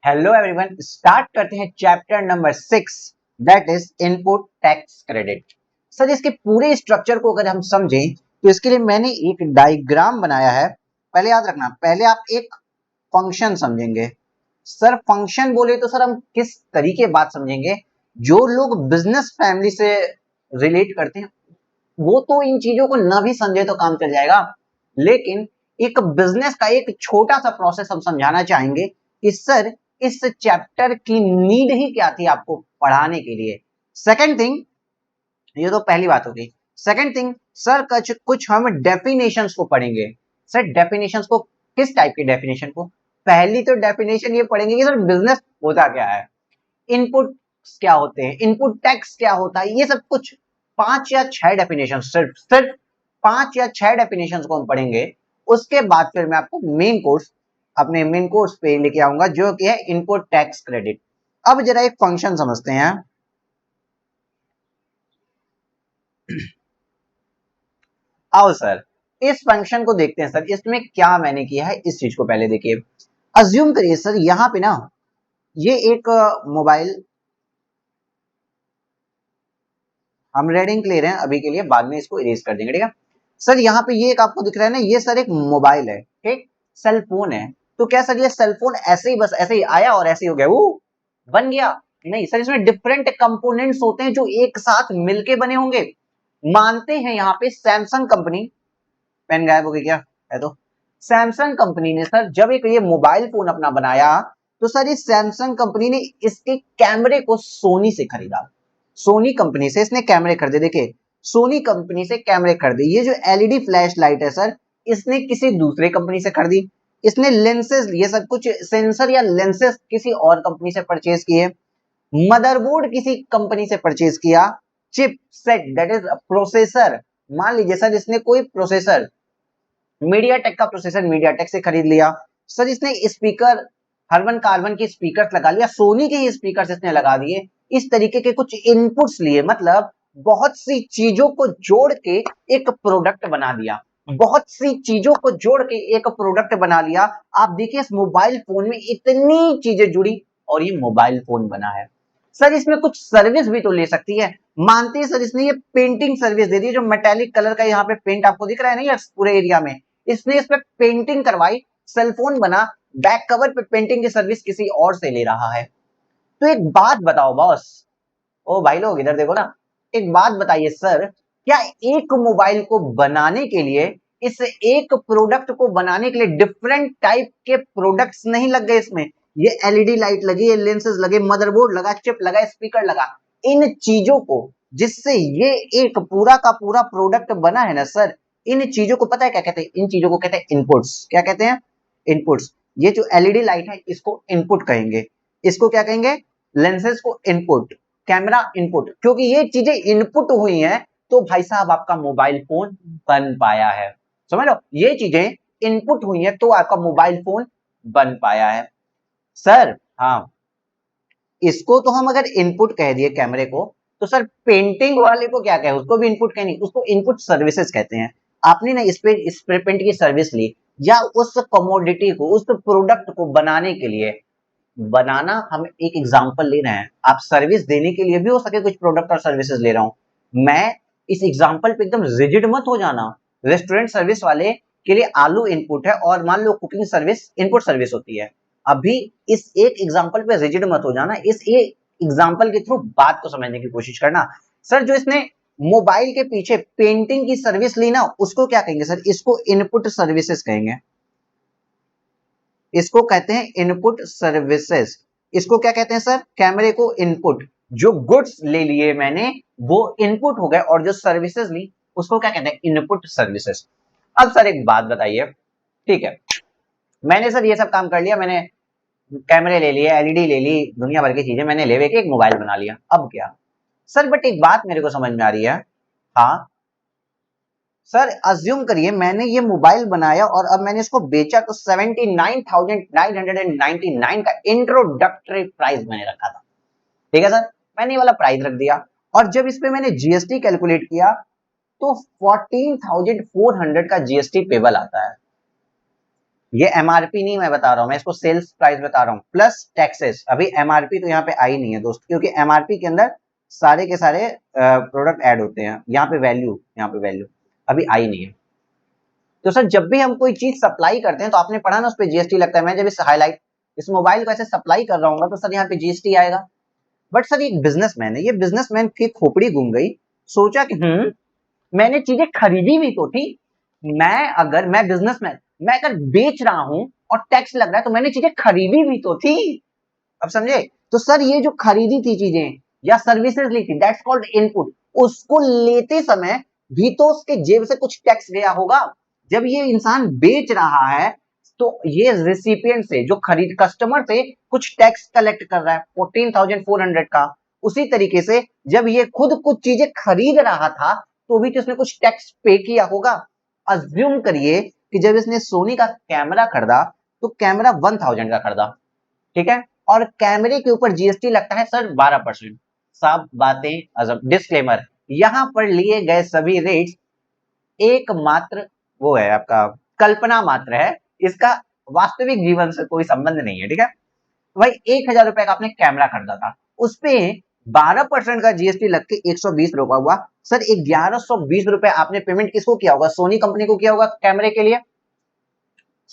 Hello everyone, start करते हैं chapter number 6 that is input tax credit. Sir इसके पूरे स्ट्रक्चर को अगर हम समझें तो इसके लिए मैंने एक डायग्राम बनाया है। पहले याद रखना, पहले आप एक फंक्शन समझेंगे। सर फंक्शन बोले तो सर हम किस तरीके बात समझेंगे? जो लोग बिजनेस फैमिली से रिलेट करते हैं वो तो इन चीजों को ना भी समझे तो काम चल जाएगा, लेकिन एक बिजनेस का एक छोटा सा प्रोसेस हम समझाना चाहेंगे कि सर इस चैप्टर की नीड ही क्या थी आपको पढ़ाने के लिए। सेकंड थिंग, ये तो पहली बात होगी। सेकंड थिंग सर कुछ हम डेफिनेशंस को पढ़ेंगे। सर डेफिनेशंस को, किस टाइप की डेफिनेशन को? पहली तो डेफिनेशन ये पढ़ेंगे कि सर बिजनेस होता क्या है, इनपुट क्या होते हैं, इनपुट टैक्स क्या होता है, ये सब कुछ 5 या 6 डेफिनेशन, सिर्फ सिर्फ 5 या 6 डेफिनेशन को हम पढ़ेंगे। उसके बाद फिर मैं आपको मेन कोर्स, अपने मेन कोर्स पे लेके आऊंगा जो कि है इनपुट टैक्स क्रेडिट। अब जरा एक फंक्शन समझते हैं। आओ सर इस फंक्शन को देखते हैं। सर इसमें क्या मैंने किया है इस चीज को पहले देखिए। अज्यूम करिए सर यहां पे ना ये एक मोबाइल हम रेडिंग ले रहे हैं अभी के लिए, बाद में इसको इरेज कर देंगे, ठीक है। सर यहाँ पे ये एक आपको दिख रहा है ना, ये सर एक मोबाइल है, ठीक, सेल फोन है। तो क्या सर ये सेल फोन ऐसे ही बस ऐसे ही आया और ऐसे ही हो गया वो बन गया? नहीं सर, इसमें डिफरेंट कंपोनेंट्स होते हैं जो एक साथ मिलके बने होंगे। मानते हैं यहाँ पे सैमसंग कंपनी, पेन गायब हो गई क्या है तो, सैमसंग कंपनी ने सर जब एक ये मोबाइल फोन अपना बनाया तो सर इस सैमसंग कंपनी ने इसके कैमरे को सोनी से खरीदा। सोनी कंपनी से इसने कैमरे खरीदे। देखिए सोनी कंपनी से कैमरे खरीदे। ये जो एलईडी फ्लैश लाइट है सर, इसने किसी दूसरे कंपनी से खरीदी। इसने लेंसेज, ये सब कुछ सेंसर या लेंसेज किसी और कंपनी से परचेज किए। मदरबोर्ड किसी कंपनी से परचेज किया। Chip set that is processor, मान लीजिए सर इसने कोई प्रोसेसर मीडियाटेक का प्रोसेसर मीडियाटेक से खरीद लिया। सर इसने स्पीकर हर्मन कार्बन के स्पीकर लगा लिया, सोनी के ही स्पीकर इसने लगा दिए। इस तरीके के कुछ इनपुट्स लिए, मतलब बहुत सी चीजों को जोड़ के एक प्रोडक्ट बना दिया। बहुत सी चीजों को जोड़ के एक प्रोडक्ट बना लिया। आप देखिए इस मोबाइल फोन में इतनी चीजें जुड़ी और ये मोबाइल फोन बना है। सर इसमें कुछ सर्विस भी तो ले सकती है। मानते हैं सर इसने ये पेंटिंग सर्विस दे दी, जो मेटेलिक कलर का यहाँ पे पेंट आपको दिख रहा है ना पूरे एरिया में, इसने इस पे पेंटिंग करवाई, सेलफोन बना, बैक कवर पे पेंटिंग की सर्विस किसी और से ले रहा है। तो एक बात बताओ बॉस, ओ भाई लोग इधर देखो ना, एक बात बताइए सर, क्या एक मोबाइल को बनाने के लिए, इस एक प्रोडक्ट को बनाने के लिए डिफरेंट टाइप के प्रोडक्ट्स नहीं लग गए इसमें? ये एलईडी लाइट लगी, ये लेंसेज लगे, मदरबोर्ड लगा, चिप लगा, स्पीकर लगा, इन चीजों को जिससे ये एक पूरा का पूरा प्रोडक्ट बना है ना सर, इन चीजों को पता है क्या कहते हैं? इन चीजों को कहते हैं इनपुट्स। क्या कहते हैं? इनपुट्स। ये जो एलईडी लाइट है इसको इनपुट कहेंगे। इसको क्या कहेंगे? लेंसेज को इनपुट, कैमरा इनपुट। क्योंकि ये चीजें इनपुट हुई हैं तो भाई साहब आपका मोबाइल फोन बन पाया है। समझ लो, ये चीजें इनपुट हुई हैं तो आपका मोबाइल फोन बन पाया है। सर हाँ, इसको तो हम अगर इनपुट कह दिए कैमरे को, तो सर पेंटिंग वाले को क्या कहे? उसको भी इनपुट कहनी, उसको इनपुट सर्विसेज कहते हैं। आपने ना इस पे स्प्रे पेंट की सर्विस ली, या उस कमोडिटी को, उस प्रोडक्ट को बनाने के लिए, बनाना हम एक एग्जांपल ले रहे हैं, आप सर्विस देने के लिए भी हो सके कुछ प्रोडक्ट और सर्विसेज ले रहा हूं मैं। इस एग्जांपल पे एकदम रिजिड मत हो जाना। रेस्टोरेंट सर्विस वाले के लिए आलू इनपुट है और मान लो कुकिंग सर्विस इनपुट सर्विस होती है। अभी इस एक एग्जांपल पे रिजिड मत हो जाना, इस एक एग्जांपल के थ्रू बात को समझने की कोशिश करना। सर जो इसने मोबाइल के पीछे पेंटिंग की सर्विस ली ना, उसको क्या कहेंगे सर? इसको इनपुट सर्विसेज कहेंगे। इसको कहते हैं इनपुट सर्विसेज। इसको क्या कहते हैं सर? कैमरे को इनपुट, जो गुड्स ले लिए मैंने वो इनपुट हो गए, और जो सर्विसेज ली उसको क्या कहते हैं? Input services. अब सर एक बात बताइए, ठीक है मैंने सर ये सब काम कर लिया, मैंने कैमरे ले लिए, एलईडी ले ली, दुनिया भर की चीजें मैंने ले के एक मोबाइल बना लिया, अब क्या? सर बट एक बात मेरे को समझ में आ रही है। हाँ सर अज्यूम करिए मैंने ये मोबाइल बनाया और अब मैंने इसको बेचा तो 79,999 का इंट्रोडक्टरी प्राइस मैंने रखा था, ठीक है सर, मैंने ये वाला प्राइस रख दिया। और जब इस पे मैंने जीएसटी कैलकुलेट किया तो 14,400 का जीएसटी पेबल आता है। ये एमआरपी नहीं मैं बता रहा हूं, मैं इसको सेल्स प्राइस बता रहा हूं प्लस टैक्सेस। अभी एमआरपी तो यहाँ पे आई नहीं है दोस्त, क्योंकि एमआरपी के अंदर सारे के सारे प्रोडक्ट ऐड होते हैं। यहाँ पे वैल्यू अभी आई नहीं है। तो सर जब भी हम कोई चीज सप्लाई करते हैं तो आपने पढ़ा ना, उस पर जीएसटी लगता है। मैं जब इस मोबाइल को ऐसे सप्लाई कर रहा हूँ तो सर यहाँ पे जीएसटी आएगा। बट सर एक बिजनेसमैन है, ये बिजनेसमैन की खोपड़ी घूम गई, सोचा कि मैंने चीजें खरीदी भी तो थी। मैं बिजनेसमैन, मैं अगर बेच रहा हूं और टैक्स लग रहा है तो मैंने चीजें खरीदी भी तो थी। अब समझे? तो सर ये जो खरीदी थी चीजें या सर्विसेज ली थी, दैट्स कॉल्ड इनपुट। उसको लेते समय भी तो उसके जेब से कुछ टैक्स गया होगा। जब ये इंसान बेच रहा है तो ये रिसिपिएंट से, जो खरीद कस्टमर से कुछ टैक्स कलेक्ट कर रहा है 14,400 का। उसी तरीके से जब ये खुद कुछ चीजें खरीद रहा था तो भी तो इसने कुछ टैक्स पे किया होगा। अज्यूम करिए कि जब इसने सोनी का कैमरा खरीदा तो कैमरा 1000 का खरीदा, ठीक है, और कैमरे के ऊपर जीएसटी लगता है सर 12%। सब बातें अजब। डिस्क्लेमर, यहां पर लिए गए सभी रेट्स एकमात्र वो है आपका कल्पना मात्र है, इसका वास्तविक जीवन से कोई संबंध नहीं है, ठीक है। भाई 1000 रुपए का आपने कैमरा खरीदा था, उसपे 12% का जीएसटी लग के 120 रुपया हुआ। सर 1120 रुपए आपने पेमेंट किसको किया होगा? सोनी कंपनी को किया होगा कैमरे के लिए।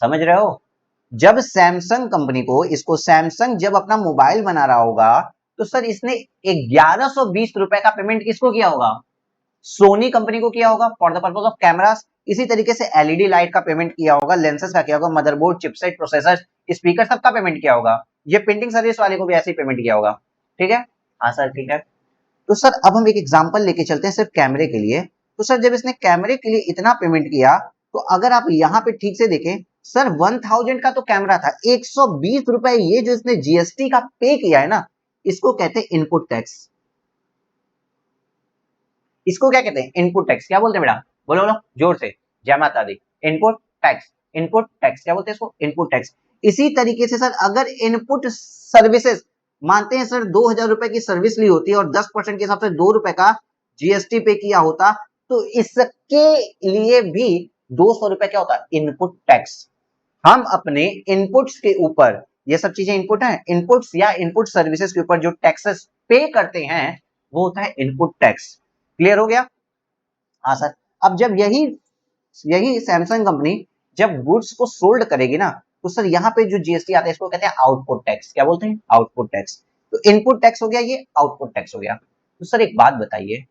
समझ रहे हो? जब सैमसंग कंपनी को, इसको सैमसंग जब अपना मोबाइल बना रहा होगा तो सर इसने 1120 रुपए का पेमेंट किसको किया होगा? सोनी कंपनी को किया होगा for the purpose of cameras. इसी तरीके से एलईडी लाइट का पेमेंट किया होगा, लेंसेज का किया होगा, मदरबोर्ड, चिपसेट, प्रोसेसर, स्पीकर, सबका पेमेंट किया होगा। ये प्रिंटिंग सर्विस वाले को भी ऐसे ही पेमेंट किया होगा, ठीक है। हाँ सर ठीक है। तो सर अब हम एक एग्जांपल लेके चलते हैं सिर्फ कैमरे के लिए। तो सर जब इसने कैमरे के लिए इतना पेमेंट किया तो अगर आप यहाँ पे ठीक से देखें, सर 1000 का तो कैमरा था, 120 रुपए ये जो इसने जीएसटी का पे किया है ना, इसको कहते हैं इनपुट टैक्स। इसको क्या कहते हैं? Input tax. क्या बोलते हैं बेटा? बोलो बोलो जोर से, जय माता दी। इनपुट टैक्स, इनपुट टैक्स क्या बोलते हैं इसको? Input tax. इसी तरीके से सर अगर इनपुट सर्विसेज, मानते हैं सर 2000 रुपए की सर्विस ली होती है और 10% के हिसाब से 2 रुपए का जीएसटी पे किया होता, तो इसके लिए भी 200 रुपए क्या होता है? Input tax. हम अपने इनपुट्स के ऊपर, ये सब चीजें इनपुट है, इनपुट्स या इनपुट सर्विसेज के ऊपर जो टैक्सेस पे करते हैं वो होता है इनपुट टैक्स। क्लियर हो गया? हाँ सर। अब जब यही यही सैमसंग कंपनी जब गुड्स को सोल्ड करेगी ना, तो सर यहाँ पे जो जीएसटी आता है इसको कहते हैं आउटपुट टैक्स। क्या बोलते हैं? Output tax. तो इनपुट टैक्स हो गया, ये आउटपुट टैक्स हो गया। तो सर एक बात बताइए,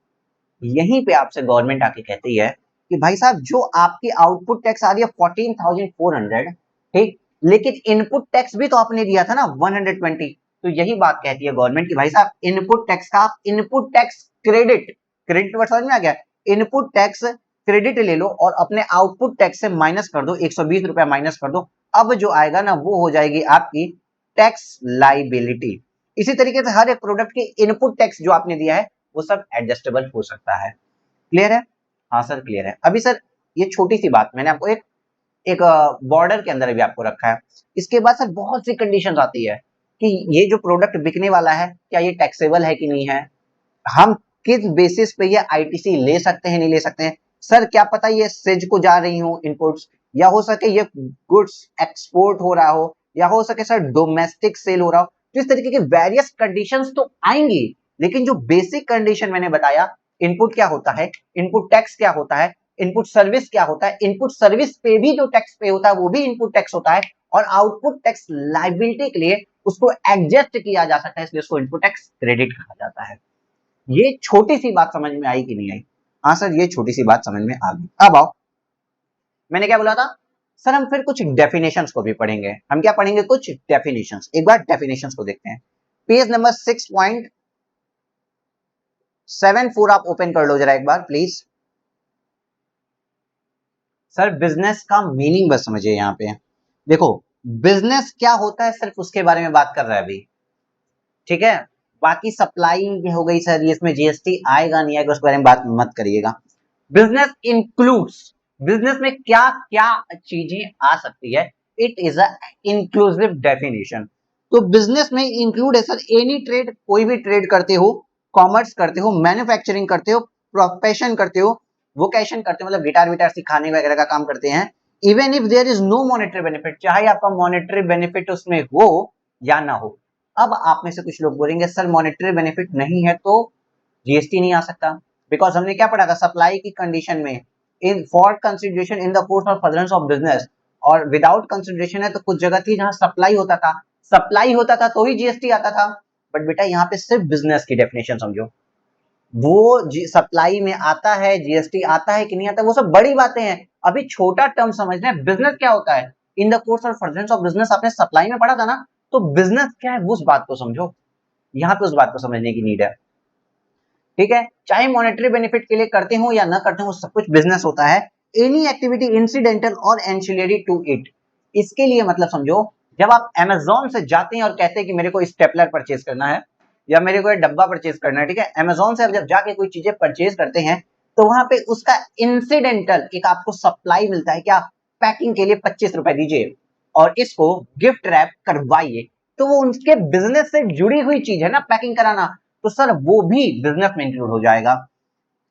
यहीं पे आपसे गवर्नमेंट आके कहती है कि भाई साहब जो आपकी आउटपुट टैक्स आ रही है 14,400, ठीक, लेकिन इनपुट टैक्स भी तो आपने दिया था ना 120। तो यही बात कहती है गवर्नमेंट की भाई साहब इनपुट टैक्स का आप input tax credit, credit word समझ में आ गया? इनपुट टैक्स क्रेडिट ले लो और अपने आउटपुट टैक्स से माइनस कर दो, 120 रुपया माइनस कर दो। अब जो आएगा ना वो हो जाएगी आपकी टैक्स लाइबिलिटी। इसी तरीके से हर एक प्रोडक्ट की इनपुट टैक्स जो आपने दिया है वो सब एडजस्टेबल हो सकता है। क्लियर है? हाँ सर क्लियर है। अभी सर ये छोटी सी बात मैंने आपको एक एक बॉर्डर के अंदर भी आपको रखा है। इसके बाद सर बहुत सी कंडीशंस आती है कि ये जो प्रोडक्ट बिकने वाला है क्या ये टैक्सेबल है कि नहीं है, हम किस बेसिस पे ये आईटीसी ले सकते हैं नहीं ले सकते हैं। सर क्या पता ये सेज को जा रही हो इनपुट्स, या हो सके ये गुड्स एक्सपोर्ट हो रहा हो, या हो सके सर डोमेस्टिक सेल हो रहा हो। तो इस तरीके की वेरियस कंडीशंस तो आएंगी, लेकिन जो बेसिक कंडीशन मैंने बताया, इनपुट क्या होता है, इनपुट टैक्स क्या होता है, इनपुट सर्विस क्या होता है, इनपुट सर्विस पे भी जो टैक्स पे होता है वो भी इनपुट टैक्स होता है, और आउटपुट टैक्स लायबिलिटी के लिए उसको एडजस्ट किया जा सकता है, इसलिए उसको इनपुट टैक्स क्रेडिट कहा जाता है। ये छोटी सी बात समझ में आई कि नहीं आई? हाँ सर ये छोटी सी बात समझ में आ गई। अब आओ, मैंने क्या बोला था सर, हम फिर कुछ डेफिनेशंस को भी पढ़ेंगे। हम क्या पढ़ेंगे? कुछ डेफिनेशंस। एक बार डेफिनेशंस को देखते हैं। पेज नंबर 6.74 आप ओपन कर लो जरा एक बार प्लीज। सर बिजनेस का मीनिंग बस समझिए। यहाँ पे देखो बिजनेस क्या होता है सिर्फ उसके बारे में बात कर रहा है अभी, ठीक है। बाकी सप्लाई हो गई सर, ये इसमें जीएसटी आएगा नहीं आएगा उसके बारे में बात मत करिएगा। बिजनेस इंक्लूड्स, बिजनेस में क्या क्या चीजें आ सकती है, it is a inclusive definition. तो बिजनेस में इंक्लूड है सर एनी ट्रेड, कोई भी ट्रेड करते हो, कॉमर्स करते हो, मैन्युफैक्चरिंग करते हो, प्रोफेशन करते हो, वोकेशन करते हो मतलब गिटार विटार सिखाने वगैरह का काम करते हैं, even if there is no monetary benefit, चाहे आपका मॉनेटरी बेनिफिट उसमें हो या ना हो। अब आप में से कुछ लोग बोलेंगे सर मॉनेटरी बेनिफिट नहीं है तो जीएसटी नहीं आ सकता, बिकॉज हमने क्या पढ़ा था सप्लाई की कंडीशन में, in for consideration in the course of furtherance of business, और विदाउट कंसिडरेशन है तो कुछ जगह थी जहां सप्लाई होता था, सप्लाई होता था तो ही जीएसटी आता था। बट बेटा यहाँ पे सिर्फ बिजनेस की डेफिनेशन समझो, वो सप्लाई में आता है, जीएसटी आता है कि नहीं आता, वो सब बड़ी बातें हैं, अभी छोटा टर्म समझना है बिजनेस क्या होता है। इन the course of furtherance of business आपने सप्लाई में पढ़ा था ना, तो बिजनेस क्या है उस बात को समझो, यहाँ पे उस बात को समझने की नीड है। ठीक है, चाहे मॉनेटरी बेनिफिट के लिए करते हो या ना करते हो, सब कुछ बिजनेस होता है। एनी एक्टिविटी इंसिडेंटल और एंसिलरी टू इट, इसके लिए मतलब समझो, जब आप अमेजोन से जाते हैं और कहते हैं कि मेरे को स्टेपलर परचेज करना है या मेरे को डब्बा परचेज करना है, ठीक है, अमेजोन से आप जब जाके कोई चीजें परचेज करते हैं तो वहां पे उसका इंसिडेंटल एक आपको सप्लाई मिलता है, क्या, पैकिंग के लिए 25 रुपए दीजिए और इसको गिफ्ट रैप करवाइए, तो वो उनके बिजनेस से जुड़ी हुई चीज है ना पैकिंग कराना, तो सर वो भी बिजनेस में इंक्लूड हो जाएगा।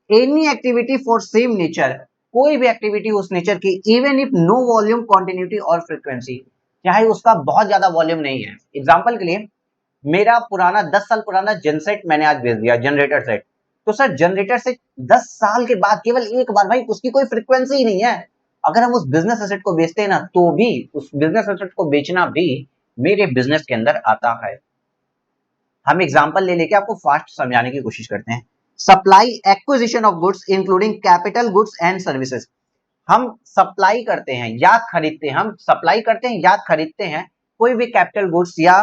Any activity for same nature, कोई भी एक्टिविटी उस नेचर की, even if no volume quantity or frequency, चाहे उसका बहुत ज्यादा वॉल्यूम नहीं है। एग्जांपल के लिए मेरा पुराना 10 साल पुराना जनसेट मैंने आज भेज दिया, जनरेटर सेट, तो सर जनरेटर से 10 साल के बाद केवल एक बार, भाई उसकी कोई फ्रीक्वेंसी ही नहीं है, अगर हम उस बिजनेस एसेट को बेचते हैं ना तो भी उस बिजनेस एसेट को बेचना भी मेरे बिजनेस के अंदर आता है। हम एग्जांपल ले लेके आपको फास्ट समझाने की कोशिश करते हैं। Supply acquisition of goods including capital goods and services, हम सप्लाई करते हैं या खरीदते हैं, हम सप्लाई करते हैं या खरीदते हैं कोई भी कैपिटल गुड्स या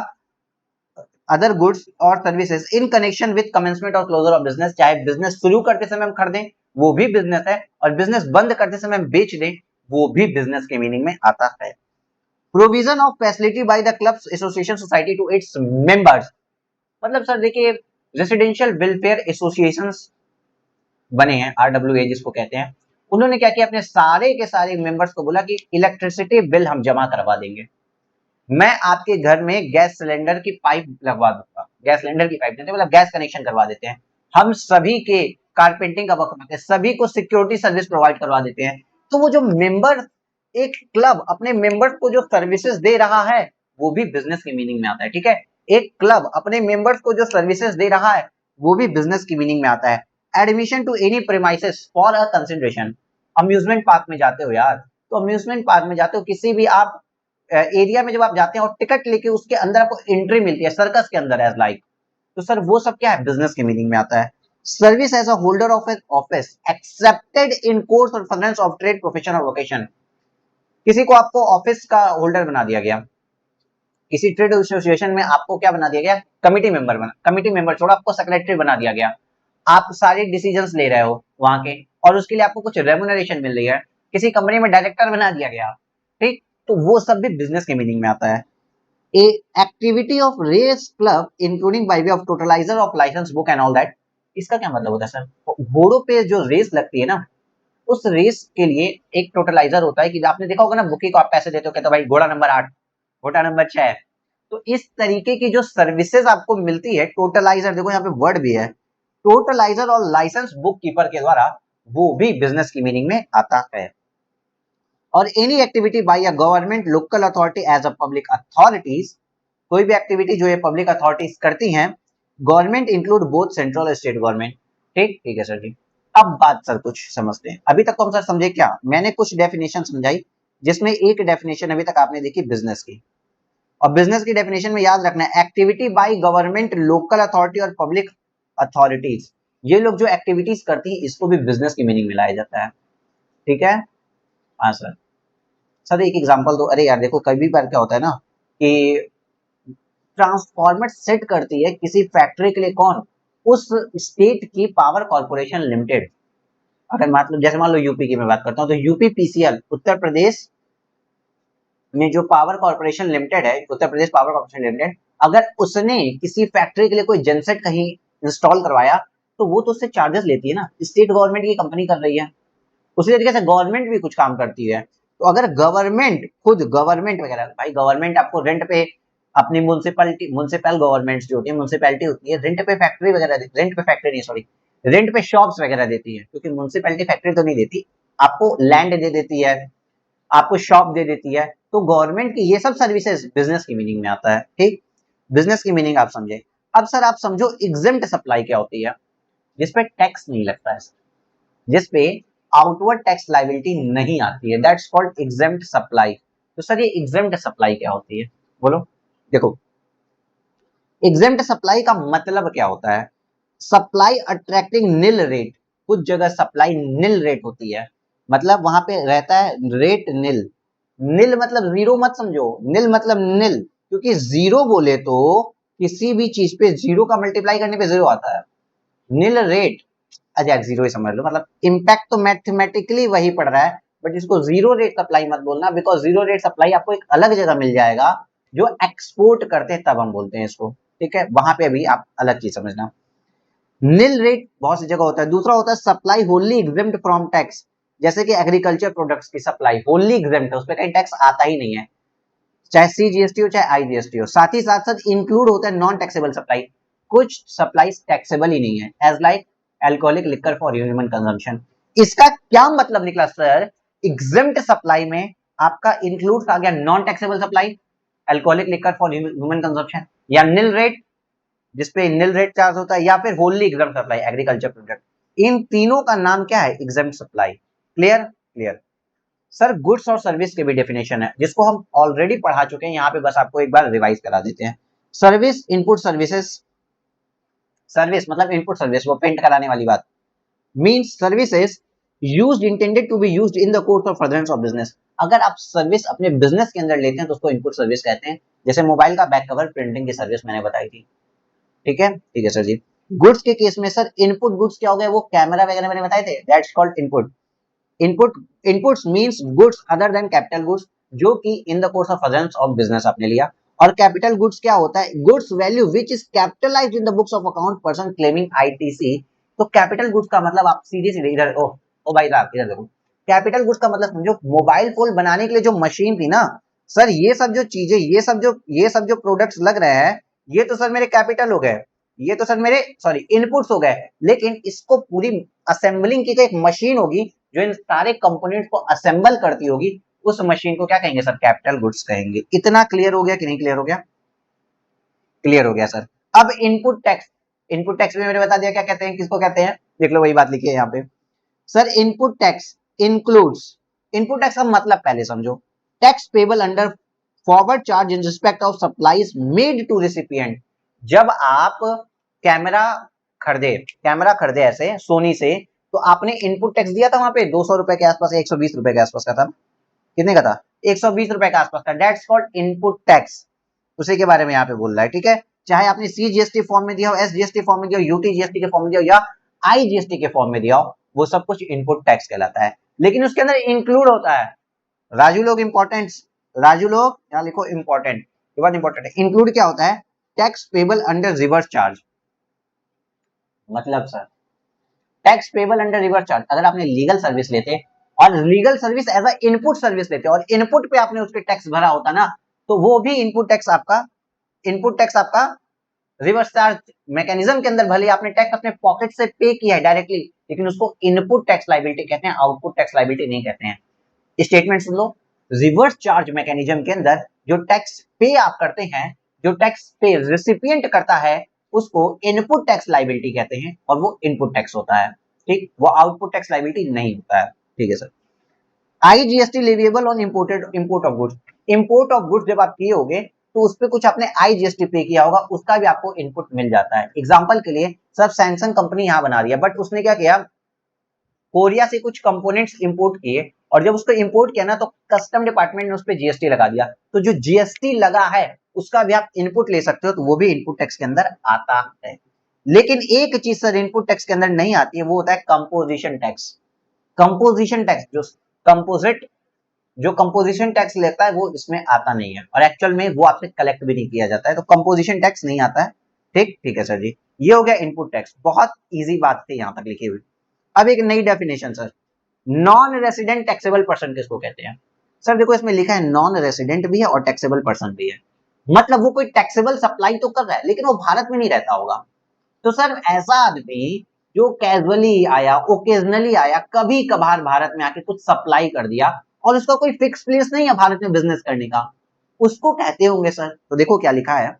अदर गुड्स और services in connection with commencement और क्लोजर ऑफ बिजनेस, चाहे बिजनेस शुरू करते समय हम खरीदें वो भी बिजनेस है, और बिजनेस बंद करते समय हम बेच दें वो भी बिजनेस के मीनिंग में आता है। Provision of facility by the clubs association society to its members, मतलब सर देखिए रेसिडेंशियल वेलफेयर एसोसिएशंस बने हैं, आरडब्ल्यूए जिसको कहते हैं, उन्होंने क्या किया अपने सारे के सारे मेंबर्स को बोला कि इलेक्ट्रिसिटी बिल हम जमा करवा देंगे, मैं आपके घर में गैस सिलेंडर की पाइप लगवा दूंगा, गैस सिलेंडर की पाइप देते मतलब गैस कनेक्शन करवा देते हैं, हम सभी के कारपेंटिंग का वर्क करते हैं, सभी को सिक्योरिटी सर्विस प्रोवाइड करवा देते हैं। तो वो जो मेंबर, एक क्लब अपने मेंबर्स को जो सर्विसेज दे रहा है वो भी बिजनेस की मीनिंग में आता है। ठीक है, एक क्लब अपने मेंबर्स को जो सर्विसेज दे रहा है वो भी बिजनेस की मीनिंग में आता है। Admission to any premises for a consideration, amusement park में जाते हो यार, तो अम्यूजमेंट पार्क में जाते हो किसी भी आप एरिया में जब आप जाते हैं और टिकट लेके उसके अंदर आपको एंट्री मिलती है सर्कस के अंदर एज लाइक, तो सर वो सब क्या है बिजनेस के मीनिंग में आता है। Service as a holder of an office accepted in course or furtherance of trade profession or vocation, किसी को आपको ऑफिस का होल्डर बना दिया गया, किसी ट्रेड एसोसिएशन में आपको क्या बना दिया गया, कमिटी मेंबर बना, कमिटी मेंबर छोड़ा आपको सेक्रेटरी बना दिया गया, आप सारे डिसीजंस ले रहे हो वहां के और उसके लिए आपको कुछ रेम्युनरेशन मिल रही है, किसी कंपनी में डायरेक्टर बना दिया गया, ठीक, तो वो सब भी बिजनेस के मीनिंग में आता है। A activity of race club including by way of totaliser of licence book and all that, इसका क्या मतलब होता है सर, घोड़ों पे जो रेस लगती है ना उस रेस के लिए एक टोटलाइजर होता है, कि आपने देखा होगा ना बुकी को आप पैसे देते हो, कहते हो भाई घोड़ा नंबर 8, घोड़ा नंबर 6, तो इस तरीके की जो सर्विसेज आपको मिलती है टोटलाइजर, देखो यहाँ पे वर्ड भी है टोटलाइजर और लाइसेंस बुक कीपर के द्वारा, वो भी बिजनेस की मीनिंग में आता है। और any activity by a government local authority as a public authorities, कोई भी एक्टिविटी जो ये पब्लिक अथॉरिटीज करती हैं, गवर्नमेंट इंक्लूड बोथ सेंट्रल और स्टेट गवर्नमेंट। ठीक ठीक है सर जी। अब बात सर कुछ समझते हैं, अभी तक तो हम सर समझे क्या, मैंने कुछ डेफिनेशन समझाई जिसमें एक डेफिनेशन अभी तक आपने देखी बिजनेस की, और बिजनेस की डेफिनेशन में याद रखना है activity by government local authority और पब्लिक अथॉरिटीज, ये लोग जो एक्टिविटीज करती है इसको भी बिजनेस की मीनिंग में लाया जाता है। ठीक है, हाँ सर। सर एक एग्जांपल दो, अरे यार देखो कई बार क्या होता है ना कि ट्रांसफॉर्मर सेट करती है किसी फैक्ट्री के लिए कौन, उस स्टेट की पावर कॉर्पोरेशन लिमिटेड, अगर मतलब जैसे मान लो यूपी की मैं बात करता हूँ तो यूपी पीसीएल उत्तर प्रदेश में जो पावर कॉर्पोरेशन लिमिटेड है, Uttar Pradesh power corporation limited, अगर उसने किसी फैक्ट्री के लिए कोई जनसेट कहीं इंस्टॉल करवाया तो वो तो उससे चार्जेस लेती है ना, स्टेट गवर्नमेंट की कंपनी कर रही है, उसी तरीके से गवर्नमेंट भी कुछ काम करती है। तो अगर गवर्नमेंट खुद गवर्नमेंट वगैरह, भाई गवर्नमेंट आपको रेंट पे अपनी म्युनिसिपलिटी, म्युनिसिपल गवर्नमेंट्स जो होती है म्युनिसिपैलिटी होती है, रेंट पे फैक्ट्री वगैरह, रेंट पे फैक्ट्री नहीं सॉरी, रेंट पे शॉप्स वगैरह देती है, क्योंकि म्युनिसिपैलिटी फैक्ट्री तो नहीं देती, आपको लैंड दे देती है, आपको शॉप दे देती है, तो गवर्नमेंट की ये सब सर्विसेज बिजनेस की मीनिंग में आता है। ठीक, बिजनेस की मीनिंग आप समझे। अब सर आप समझो एग्जेम्प्ट सप्लाई क्या होती है, जिसपे टैक्स नहीं लगता है, जिसपे आउटवर्ड टैक्स लायबिलिटी नहीं आती है, दैट्स कॉल्ड एग्जेम्प्ट सप्लाई। तो सर ये एग्जेम्प्ट सप्लाई क्या होती है, बोलो। देखो, एग्जेम्प्ट सप्लाई का मतलब क्या होता है, सप्लाई अट्रैक्टिंग निल रेट। कुछ जगह सप्लाई निल रेट होती है, मतलब वहां पे रहता है रेट निल। निल मतलब जीरो मत समझो, निल मतलब निल, क्योंकि जीरो बोले तो किसी भी चीज पे जीरो का मल्टीप्लाई करने पे जीरो आता है। निल रेट, अच्छा जीरो ही समझ लो, मतलब इम्पैक्ट तो मैथमेटिकली वही पड़ रहा है, बट इसको जीरो रेट सप्लाई मत बोलना, बिकॉज जीरो रेट सप्लाई आपको एक अलग जगह मिल जाएगा, जो एक्सपोर्ट करते हैं तब हम बोलते हैं इसको। ठीक है, वहां पे अभी आप अलग चीज समझना। निल रेट बहुत सी जगह होता है। दूसरा होता है supply wholly exempt from tax, जैसे कि एग्रीकल्चर प्रोडक्ट्स की सप्लाई होली एग्जेम्प्ट है, उस पर कहीं टैक्स आता ही नहीं है, चाहे सीजीएसटी हो चाहे आईजीएसटी हो। साथ ही साथ साथ इंक्लूड होता है नॉन टैक्सेबल सप्लाई, कुछ सप्लाई टैक्सेबल ही नहीं है, as like alcoholic liquor for human consumption. इसका क्या मतलब निकला सर, एग्जेम्प्ट सप्लाई में आपका इंक्लूड आ गया non taxable supply, alcoholic liquor for human consumption, या निल रेट जिसपे निल रेट चार्ज होता है, या फिर wholly exempt supply agriculture product. इन तीनों का नाम क्या है, exempt supply. Clear clear. Sir goods और सर्विस के भी डेफिनेशन है, जिसको हम ऑलरेडी पढ़ा चुके हैं, यहाँ पे बस आपको एक बार रिवाइज करा देते हैं। सर्विस इनपुट सर्विसेज, सर्विस मतलब इनपुट सर्विस, वो पेंट कराने वाली बात, means services used intended to be used in the course of furtherance of business. अगर आप सर्विस अपने बिजनेस के अंदर लेते हैं तो उसको इनपुट सर्विस कहते हैं, जैसे मोबाइल का बैक कवर प्रिंटिंग की सर्विस मैंने बताई थी। ठीक है सर जी। गुड्स के केस में सर इनपुट गुड्स क्या हो गए, वो कैमरा वगैरह मैंने बताए थे, that's called input. Input inputs means goods other than capital goods, जो कि इन the course of furtherance of business आपने लिया। और कैपिटल गुड्स क्या होता है, goods value which is capitalised in the books of account person claiming ITC. तो capital goods का मतलब आप सीधे सीधे इधर ओ भाई साहब इधर देखो, कैपिटल गुड्स का मतलब समझो, मोबाइल फोन बनाने के लिए जो मशीन थी ना सर, ये सब जो चीजें, ये सब जो प्रोडक्ट्स लग रहे हैं, ये तो सर मेरे कैपिटल हो गए, ये तो सर मेरे सॉरी इनपुट्स हो गए। लेकिन इसको पूरी असेंबलिंग की एक मशीन होगी जो इन सारे कंपोनेंट्स को असेंबल करती होगी, उस मशीन को क्या कहेंगे सर, कैपिटल गुड्स कहेंगे। इतना क्लियर हो गया कि नहीं क्लियर हो गया, क्लियर हो गया सर। अब इनपुट टैक्स, इनपुट टैक्स में मैंने बता दिया क्या कहते हैं, किसको कहते हैं, देख लो वही बात लिखी है यहाँ पे। Sir input tax includes, input tax का मतलब पहले समझो, tax payable under forward charge in respect of supplies made to recipient. जब आप कैमरा खरीदे ऐसे सोनी से, तो आपने इनपुट टैक्स दिया था वहां पे 200 रुपए के आसपास, 120 रुपए के आसपास का था, कितने का था, 120 रुपए के आसपास का, दैट्स कॉल्ड इनपुट टैक्स। उसी के बारे में यहाँ पे बोल रहा है। ठीक है, चाहे आपने सीजीएसटी फॉर्म में दिया हो, एसजीएसटी फॉर्म में दिया हो, यूटीजीएसटी के फॉर्म में दिया हो, या आईजीएसटी के फॉर्म में दिया हो, वो सब कुछ इनपुट टैक्स कहलाता है। लेकिन उसके अंदर इंक्लूड होता है, राजू लोग इंपॉर्टेंट, राजू लोग यहाँ लिखो इंपॉर्टेंट, ये बात इंपॉर्टेंट है। इंक्लूड क्या होता है, tax payable under reverse charge. मतलब sir tax payable under reverse charge, अगर आपने लीगल सर्विस लेते और legal service as a input service लेते और इनपुट पे आपने उसके टैक्स भरा होता ना, तो वो भी इनपुट टैक्स आपका, इनपुट टैक्स आपका रिवर्स चार्ज मैकेनिज्म के अंदर, भले आपने टैक्स अपने पॉकेट से पे किया है डायरेक्टली, लेकिन उसको इनपुट टैक्स लायबिलिटी कहते हैं, आउटपुट टैक्स लायबिलिटी नहीं कहते हैं। स्टेटमेंट सुन लो, रिवर्स चार्ज मैकेनिज्म के अंदर जो टैक्स पे आप करते हैं, जो टैक्स पे रेसिपिएंट करता है, उसको इनपुट टैक्स लायबिलिटी कहते हैं, और वो इनपुट टैक्स होता है। ठीक, वो आउटपुट टैक्स लायबिलिटी नहीं होता है। ठीक है sir. IGST leviable on imported import of goods, import of goods जब आप किए होगे तो उस पर कुछ आपने आईजीएसटी पे किया होगा, उसका भी आपको इनपुट मिल जाता है। एग्जांपल के लिए सर सैमसंग कंपनी यहाँ बना रही है, बट उसने क्या किया, कोरिया से कुछ कंपोनेंट्स इंपोर्ट किए, और जब उसको इंपोर्ट किया ना तो कस्टम डिपार्टमेंट ने उस पर जीएसटी लगा दिया, तो जो जीएसटी लगा है उसका भी आप इनपुट ले सकते हो, तो वो भी इनपुट टैक्स के अंदर आता है। लेकिन एक चीज सर इनपुट टैक्स के अंदर नहीं आती है, वो होता है कंपोजिशन टैक्स। कंपोजिशन टैक्स जो कंपोजिशन टैक्स लेता है वो इसमें आता नहीं है, और एक्चुअल में वो आपसे कलेक्ट भी नहीं किया जाता है, तो कंपोजिशन टैक्स नहीं आता है। ठीक है सर जी, ये हो गया इनपुट टैक्स, बहुत इजी बात थी यहाँ तक लिखी हुई। अब एक नई definition sir, non resident taxable person किसको कहते हैं। सर देखो इसमें लिखा है नॉन रेसिडेंट भी है और टैक्सेबल पर्सन भी है, मतलब वो कोई टैक्सेबल सप्लाई तो कर रहा है लेकिन वो भारत में नहीं रहता होगा। तो सर ऐसा आदमी जो कैजुअली आया, ओकेजनली आया, कभी कभार भारत में आके कुछ सप्लाई कर दिया, और उसका कोई फिक्स प्लेस नहीं है भारत में बिजनेस करने का, उसको कहते होंगे सर। तो देखो क्या लिखा है,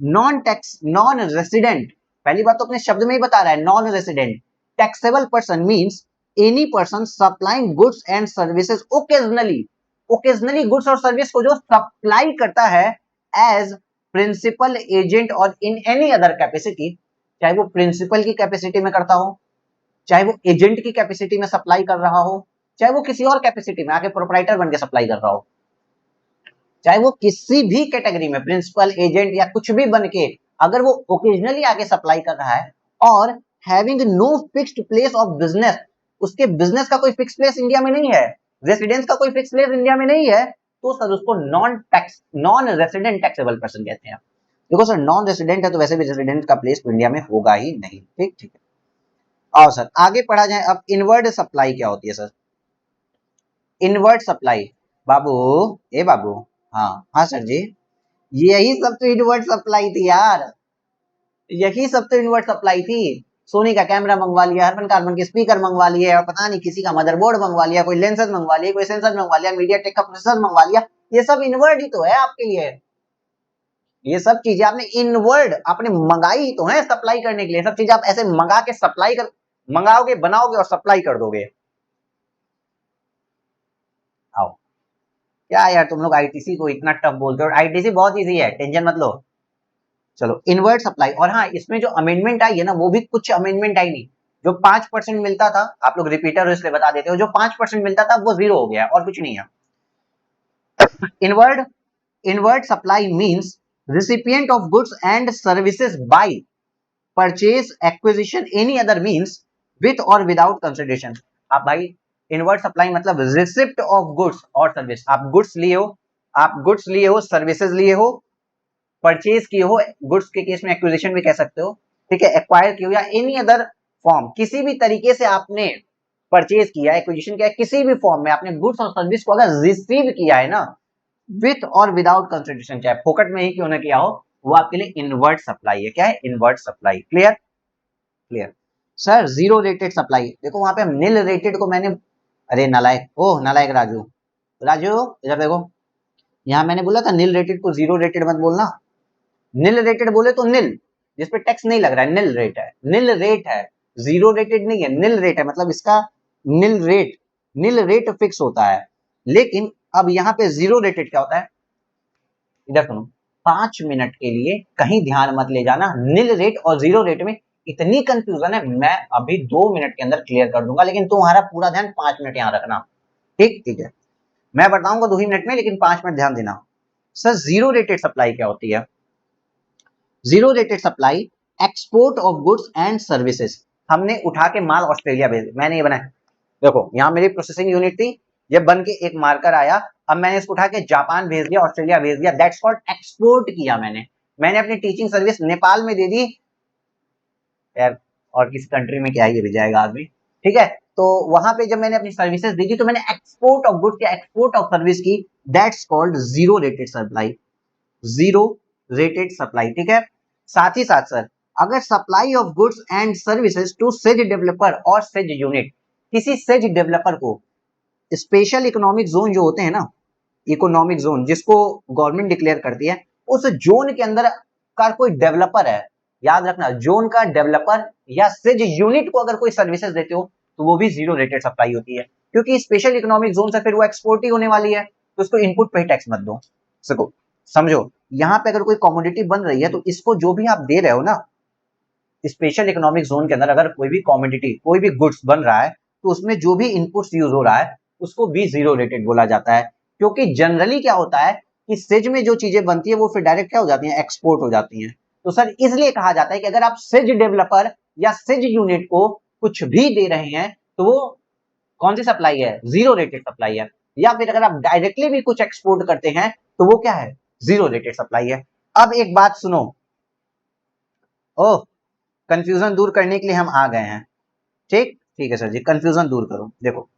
नॉन टैक्स नॉन रेसिडेंट, पहली बात तो अपने शब्द में ही बता रहा है, non resident taxable person means any person supplying goods and services occasionally, occasionally goods और सर्विस को जो सप्लाई करता है एज प्रिंसिपल एजेंट और इन एनी अदर कैपेसिटी, चाहे वो प्रिंसिपल की कैपेसिटी में करता हो, चाहे वो एजेंट की कैपेसिटी में सप्लाई कर रहा हो, चाहे वो किसी और कैपेसिटी में आके प्रोपराइटर बन के सप्लाई कर रहा हो, चाहे वो किसी भी कैटेगरी में प्रिंसिपल एजेंट या कुछ भी बन के अगर वो ओकेजनली आके सप्लाई कर रहा है और having no fixed place of business, उसके बिजनेस का कोई फिक्स प्लेस इंडिया में नहीं है, रेसिडेंस का कोई फिक्स प्लेस इंडिया में नहीं है, तो सर उसको नॉन रेसिडेंट टैक्सेबल पर्सन कहते हैं। देखो सर नॉन रेसिडेंट है तो वैसे भी रेसिडेंट का प्लेस तो इंडिया में होगा ही नहीं, ठीक ठीक है। और सर आगे पढ़ा जाए, अब इनवर्ड सप्लाई क्या होती है सर, इनवर्ड सप्लाई, बाबू ए बाबू, हाँ हाँ सर जी, यही सब तो इनवर्ट सप्लाई थी यार, यही सब तो इनवर्ट सप्लाई थी। सोनी का कैमरा मंगवा लिया, हरमन कार्बन के स्पीकर मंगवा लिए, और पता नहीं किसी का मदरबोर्ड मंगवा लिया, कोई लेंसेज मंगवा लिया, कोई सेंसर मंगवा लिया, मीडियाटेक का प्रोसेसर मंगवा लिया, ये सब इनवर्ट ही तो है आपके लिए। ये सब चीजें आपने इनवर्ड आपने मंगाई तो है सप्लाई करने के लिए, सब चीजें आप ऐसे मंगा के सप्लाई कर, मंगाओगे बनाओगे और सप्लाई कर दोगे। आओ क्या यार तुम लोग आईटीसी को इतना टफ बोलते हो, आईटीसी बहुत इजी है, टेंशन मत लो। चलो इनवर्ट सप्लाई, और हाँ इसमें जो अमेंडमेंट आई है ना वो भी कुछ अमेंडमेंट आई नहीं, जो 5% मिलता था, आप लोग रिपीटर हो इसलिए बता देते हो, जो 5% मिलता था वो 0 हो गया और कुछ नहीं है। Invert invert supply means recipient of goods and services by purchase acquisition any other means with or without consideration. आप भाई इनवर्ट सप्लाई मतलब रिसिप्ट ऑफ गुड्स और सर्विस, आप गुड्स लिए हो, आप गुड्स लिए हो, सर्विसेज लिए हो, परचेज किए हो, गुड्स के केस में एक्विजिशन भी कह सकते हो, ठीक है, एक्वायर किए हो, या एनी अदर फॉर्म, किसी भी तरीके से आपने परचेज किया, एक्विजिशन किया, किसी भी फॉर्म में आपने गुड्स और सर्विस को अगर रिसीव किया है ना विथ और विदाउट कंसिडरेशन, चाहे फोकट में ही क्यों ना किया हो, वो आपके लिए इनवर्ट सप्लाई है। क्या है? Inward supply. Clear? Clear. Sir zero rated supply, देखो वहां पे हम नील रेटेड को मैंने, अरे नालायक, ओह नालायक राजू, राजू इधर देखो, यहाँ मैंने बोला था नील रेटेड को जीरो रेटेड मत बोलना, नील रेटेड बोले तो नील, जिसपे टैक्स नहीं लग रहा है, नील रेट है, नील रेट है, जीरो रेटेड नहीं है, नील रेट है, मतलब इसका नील रेट फिक्स होता है। लेकिन अब यहाँ पे जीरो रेटेड क्या होता है, इधर सुनो, 5 मिनट के लिए कहीं ध्यान मत ले जाना, नील रेट और जीरो रेट में इतनी कंफ्यूजन है, मैं अभी 2 मिनट के अंदर क्लियर कर दूंगा, लेकिन तुम्हारा पूरा ध्यान 5 मिनट यहाँ रखना, ठीक ठीक है, मैं बताऊंगा 2 ही मिनट में, लेकिन 5 मिनट ध्यान देना। सर जीरो रेटेड सप्लाई क्या होती है? Zero rated supply export of goods and services, हमने उठा के माल ऑस्ट्रेलिया भेज, मैंने ये बनाया, देखो यहाँ मेरी प्रोसेसिंग यूनिट थी, ये बन के एक मार्कर आया, अब मैंने इसको उठा के जापान भेज दिया, ऑस्ट्रेलिया भेज दिया, दैट्स कॉल्ड एक्सपोर्ट किया मैंने अपनी टीचिंग सर्विस नेपाल में दे दी यार, और किस कंट्री में क्या ही भेजाएगा आदमी, ठीक है, तो वहां पे जब मैंने अपनी सर्विसेज दी थी तो मैंने एक्सपोर्ट ऑफ गुड्स या एक्सपोर्ट ऑफ सर्विस की, that's called zero rated supply, zero rated supply, ठीक है। साथ ही साथ सर अगर supply of goods and services to SEZ developer or SEZ unit, किसी सेज डेवलपर को स्पेशल इकोनॉमिक जोन जो होते हैं ना, इकोनॉमिक जोन जिसको गवर्नमेंट डिक्लेयर करती है, उस जोन के अंदर का कोई डेवलपर है, याद रखना जोन का डेवलपर या सेज यूनिट को अगर कोई सर्विसेज देते हो तो वो भी जीरो रेटेड सप्लाई होती है, क्योंकि स्पेशल इकोनॉमिक जोन से फिर वो एक्सपोर्ट ही होने वाली है, तो उसको इनपुट पे टैक्स मत दो। सको समझो, यहाँ पे अगर कोई कमोडिटी बन रही है तो इसको जो भी आप दे रहे हो ना, स्पेशल इकोनॉमिक जोन के अंदर अगर कोई भी कमोडिटी कोई भी गुड्स बन रहा है तो उसमें जो भी इनपुट्स यूज हो रहा है उसको भी जीरो रेटेड बोला जाता है, क्योंकि जनरली क्या होता है कि सेज में जो चीजें बनती है वो फिर डायरेक्ट क्या हो जाती है, एक्सपोर्ट हो जाती हैं। तो सर इसलिए कहा जाता है कि अगर आप सेज डेवलपर या सेज यूनिट को कुछ भी दे रहे हैं तो वो कौन सी सप्लाई है, जीरो रेटेड सप्लाई है, या फिर अगर आप डायरेक्टली भी कुछ एक्सपोर्ट करते हैं तो वो क्या है, जीरो रेटेड सप्लाई है। अब एक बात सुनो, ओह कंफ्यूजन दूर करने के लिए हम आ गए हैं, ठीक ठीक है सर जी, कंफ्यूजन दूर करो, देखो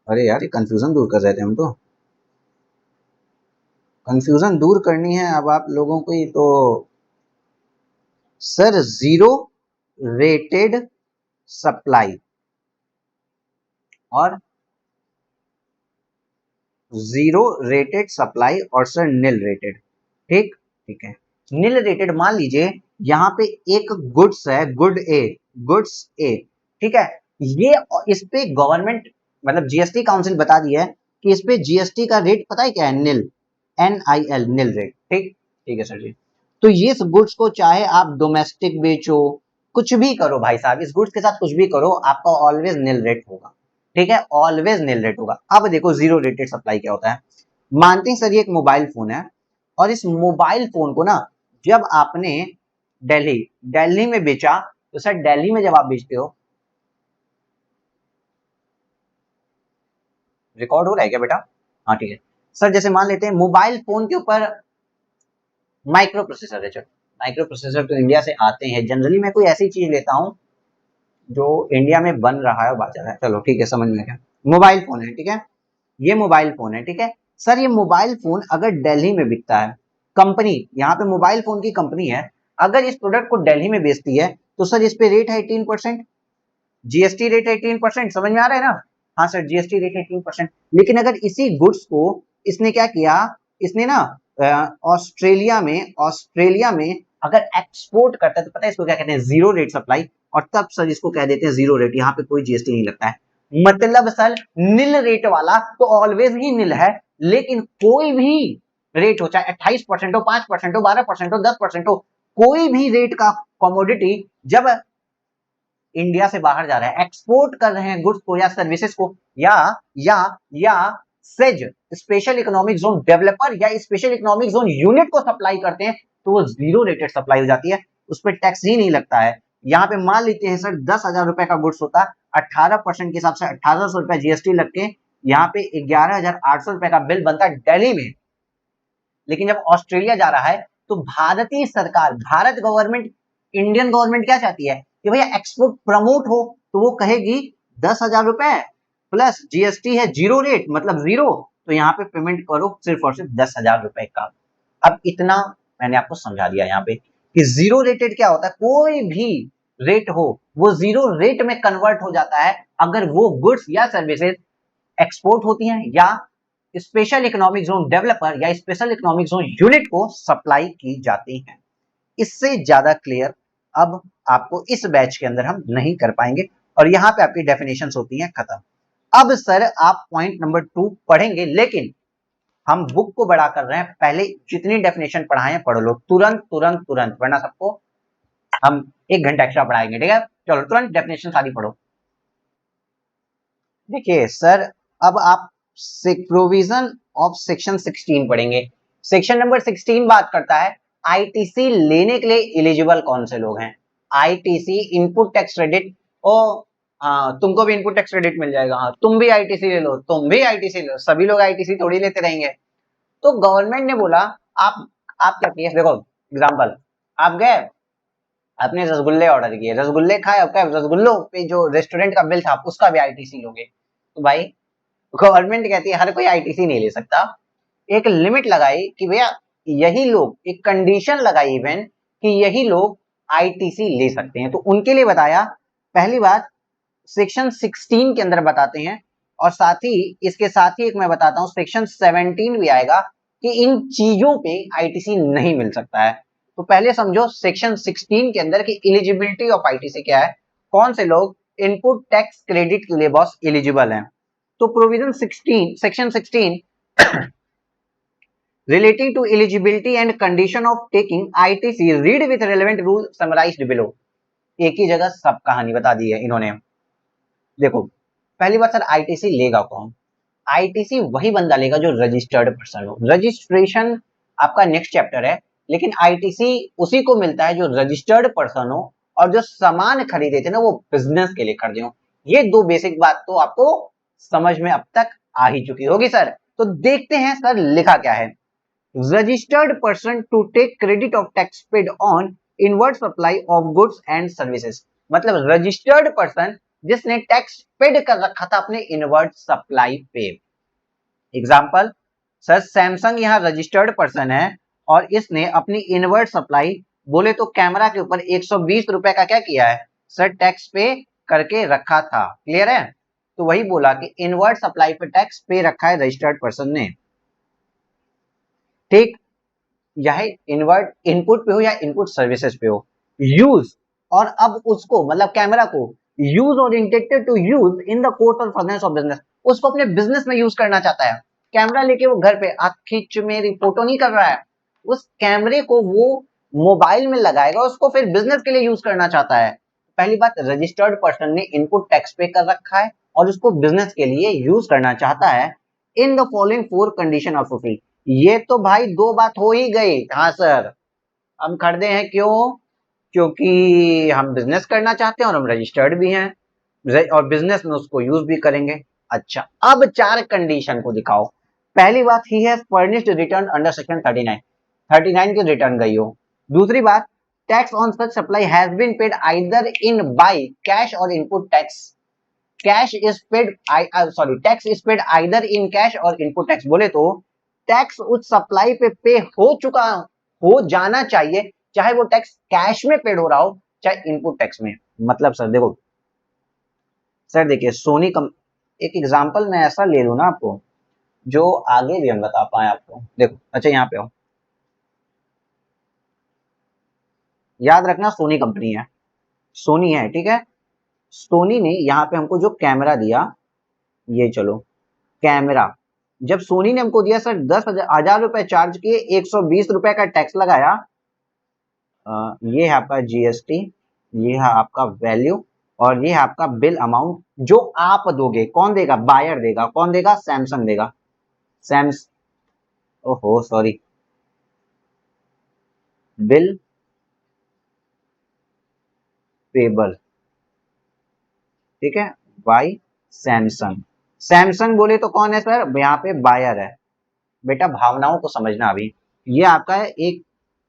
अरे यार ये कंफ्यूजन दूर कर रहे थे हम तो, कंफ्यूजन दूर करनी है अब आप लोगों को ही तो। सर जीरो रेटेड सप्लाई, और जीरो रेटेड सप्लाई और सर नील रेटेड। ठीक ठीक है, नील रेटेड मान लीजिए यहाँ पे एक गुड्स है, गुड्स ए, ठीक है, ये इस पे गवर्नमेंट मतलब जीएसटी काउंसिल बता दिया है कि इस पे जीएसटी का रेट पता है क्या है, नील, NIL, नील रेट। ठीक ठीक है सर जी। तो ये गुड्स को चाहे आप डोमेस्टिक बेचो, कुछ भी करो भाई साहब, इस गुड्स के साथ कुछ भी करो, आपका ऑलवेज नील रेट होगा। ठीक है, ऑलवेज नील रेट होगा। अब देखो जीरो रेटेड सप्लाई क्या होता है। मानते हैं सर ये एक मोबाइल फोन है, और इस मोबाइल फोन को ना जब आपने दिल्ली दिल्ली में बेचा, तो सर दिल्ली में जब आप बेचते हो, रिकॉर्ड हो रहा है क्या बेटा? हाँ ठीक है सर, जैसे मान लेते हैं मोबाइल फोन के ऊपर माइक्रो प्रोसेसर है, चलो माइक्रो प्रोसेसर तो इंडिया से आते हैं, जनरली मैं कोई ऐसी चीज लेता हूं जो इंडिया में बन रहा है, बात है, चलो ठीक है, समझ में गया। मोबाइल फोन है, ठीक है, ये मोबाइल फोन है, ठीक है सर, ये मोबाइल फोन अगर दिल्ली में बिकता है, कंपनी यहाँ पे मोबाइल फोन की कंपनी है, अगर इस प्रोडक्ट को दिल्ली में बेचती है, तो सर इस पे रेट है 18%, जीएसटी रेट है 18%, समझ में आ रहा है ना? हाँ सर, जीएसटी रेट है 18%। लेकिन अगर इसी गुड्स को इसने क्या किया, इसने ना ऑस्ट्रेलिया में अगर एक्सपोर्ट करता है, तो पता है इसको क्या कहते हैं, जीरो रेट सप्लाई, और तब सर इसको कह देते हैं जीरो रेट, यहाँ पे कोई जीएसटी नहीं लगता है। मतलब सर नील रेट वाला तो ऑलवेज ही नील है, लेकिन कोई भी रेट हो, चाहे 28% हो, 5% हो, 12% हो, 10% हो, कोई भी रेट का कमोडिटी जब इंडिया से बाहर जा रहा है, एक्सपोर्ट कर रहे हैं गुड्स को या सर्विसेज को, या says special economic zone developer या स्पेशल इकोनॉमिक जोन यूनिट को सप्लाई करते हैं, तो वो जीरो रेटेड सप्लाई हो जाती है, उस पर टैक्स ही नहीं लगता है। यहाँ पे मान लेते हैं सर 10,000 रुपए का गुड्स होता है, 18% के हिसाब से 1800 रुपए जीएसटी लग के यहाँ पे 11,800 रुपए का बिल बनता है दिल्ली में। लेकिन जब ऑस्ट्रेलिया जा रहा है, तो भारतीय सरकार, भारत गवर्नमेंट, इंडियन गवर्नमेंट क्या चाहती है कि भैया एक्सपोर्ट प्रमोट हो, तो वो कहेगी 10,000 रुपए प्लस जीएसटी है जीरो रेट, मतलब जीरो, तो यहाँ पे पेमेंट करो सिर्फ और सिर्फ 10,000 रुपए का। अब इतना मैंने आपको समझा दिया यहाँ पे कि जीरो रेटेड क्या होता है, कोई भी रेट हो वो जीरो रेट में कन्वर्ट हो जाता है अगर वो गुड्स या सर्विसेज एक्सपोर्ट होती हैं या स्पेशल इकोनॉमिक जोन डेवलपर या स्पेशल इकोनॉमिक जोन यूनिट को सप्लाई की जाती है। इससे ज्यादा क्लियर अब आपको इस बैच के अंदर हम नहीं कर पाएंगे, और यहां पे आपकी डेफिनेशंस होती हैं खत्म। अब सर आप पॉइंट नंबर 2 पढ़ेंगे, लेकिन हम बुक को बड़ा कर रहे हैं, पहले जितनी डेफिनेशन पढ़ाए पढ़ लो तुरंत तुरंत तुरंत, वरना सबको हम 1 घंटा एक्स्ट्रा पढ़ाएंगे, ठीक है? चलो तुरंत डेफिनेशन सारी पढ़ो। देखिए सर, अब आप प्रोविजन ऑफ सेक्शन 16 पढ़ेंगे। सेक्शन नंबर 16 बात करता है आईटीसी लेने के लिए एलिजिबल कौन से लोग हैं। आईटीसी इनपुट टैक्स क्रेडिट, ओ हाँ तुमको भी इनपुट टैक्स क्रेडिट मिल जाएगा, हाँ तुम भी आईटीसी ले लो, तुम भी आईटीसी ले लो, सभी लोग आईटीसी थोड़ी लेते रहेंगे। तो गवर्नमेंट ने बोला आप क्या किए, देखो एग्जाम्पल, आप गए, आपने रसगुल्ले ऑर्डर किए, रसगुल्ले खाए, आपका रसगुल्लों पे जो रेस्टोरेंट का बिल था उसका भी आईटीसी लोगे, तो भाई गवर्नमेंट कहती है हर कोई आईटीसी नहीं ले सकता। एक लिमिट लगाई कि भैया यही लोग, एक कंडीशन लगाई इवन कि यही लोग आईटीसी ले सकते हैं, तो उनके लिए बताया। पहली बात सेक्शन 16 के अंदर बताते हैं, और साथ ही इसके साथ ही एक मैं बताता हूं सेक्शन 17 भी आएगा कि इन चीजों पे आईटीसी नहीं मिल सकता है। तो पहले समझो सेक्शन 16 के अंदर की एलिजिबिलिटी ऑफ आईटीसी क्या है, कौन से लोग इनपुट टैक्स क्रेडिट के लिए बॉस एलिजिबल हैं। तो provision 16, section 16 relating to eligibility and condition of taking ITC, read with relevant rule summarized below। एक ही जगह सब कहानी बता दी है इन्होंने। देखो पहली बात सर, आईटीसी लेगा कौन? आईटीसी वही बंदा लेगा जो रजिस्टर्ड पर्सन हो। रजिस्ट्रेशन आपका नेक्स्ट चैप्टर है, लेकिन आईटीसी उसी को मिलता है जो रजिस्टर्ड पर्सन हो और जो सामान खरीदे थे ना वो बिजनेस के लिए खरीदे हो। ये दो बेसिक बात तो आपको समझ में अब तक आ ही चुकी होगी सर। तो देखते हैं सर लिखा क्या है। Registered person to take credit of tax paid on inward supply of goods and services। मतलब रजिस्टर्ड पर्सन जिसने टैक्स पेड कर रखा था अपने इनवर्ड सप्लाई पे। एग्जाम्पल सर, सैमसंग यहाँ रजिस्टर्ड पर्सन है और इसने अपनी इनवर्ड सप्लाई बोले तो कैमरा के ऊपर 120 रुपए का क्या किया है सर, टैक्स पे करके रखा था। क्लियर है? तो वही बोला कि इनवर्ड सप्लाई पे टैक्स पे रखा है रजिस्टर्ड पर्सन ने, ठीक, चाहे इनवर्ड इनपुट पे हो या इनपुट सर्विसेज पे हो। यूज, और अब उसको मतलब कैमरा को use or intended to use in the course or furtherance of business, उसको अपने बिजनेस में यूज करना चाहता है। कैमरा लेके वो घर पे आंख खींच मेरी फोटो नहीं कर रहा है, उस कैमरे को वो मोबाइल में लगाएगा, उसको फिर बिजनेस के लिए यूज करना चाहता है। पहली बात, रजिस्टर्ड पर्सन ने इनपुट टैक्स पे कर रखा है और उसको बिजनेस के लिए यूज करना चाहता है। In the following 4 condition of fulfil, ये तो भाई 2 बात हो ही गई। हाँ सर, हम खरीदे हैं क्यों? क्योंकि हम बिजनेस करना चाहते हैं और हम रजिस्टर्ड भी हैं और बिजनेस में उसको यूज भी करेंगे। अच्छा, अब 4 कंडीशन को दिखाओ। पहली बात, he has furnished return under section 39 की रिटर्न गई हो। दूसरी बात, tax on such supply has been paid either in by cash और input tax, cash is paid sorry tax is paid either in cash और इनपुट टैक्स। बोले तो tax उस सप्लाई पे हो चुका हो जाना चाहिए, चाहे वो टैक्स कैश में पेड हो रहा हो चाहे इनपुट टैक्स में। मतलब सर देखो, सर देखिए सोनी कम, एक एग्जांपल मैं ऐसा ले लूं ना आपको जो आगे भी हम बता पाए आपको। देखो, अच्छा यहाँ पे आओ, याद रखना सोनी कंपनी है, सोनी है, ठीक है। सोनी ने यहाँ पे हमको जो कैमरा दिया, ये चलो कैमरा, जब सोनी ने हमको दिया सर 10,000 रुपए चार्ज किए, 120 रुपए का टैक्स लगाया, ये है आपका जीएसटी, ये है आपका वैल्यू और ये है आपका बिल अमाउंट जो आप दोगे। कौन देगा? बायर देगा। कौन देगा? सैमसंग देगा। सैम्स ओहो सॉरी, बिल पेबल, ठीक है, बाय सैमसंग। सैमसंग बोले तो कौन है सर? यहाँ पे बायर है। बेटा भावनाओं को समझना अभी। ये आपका है एक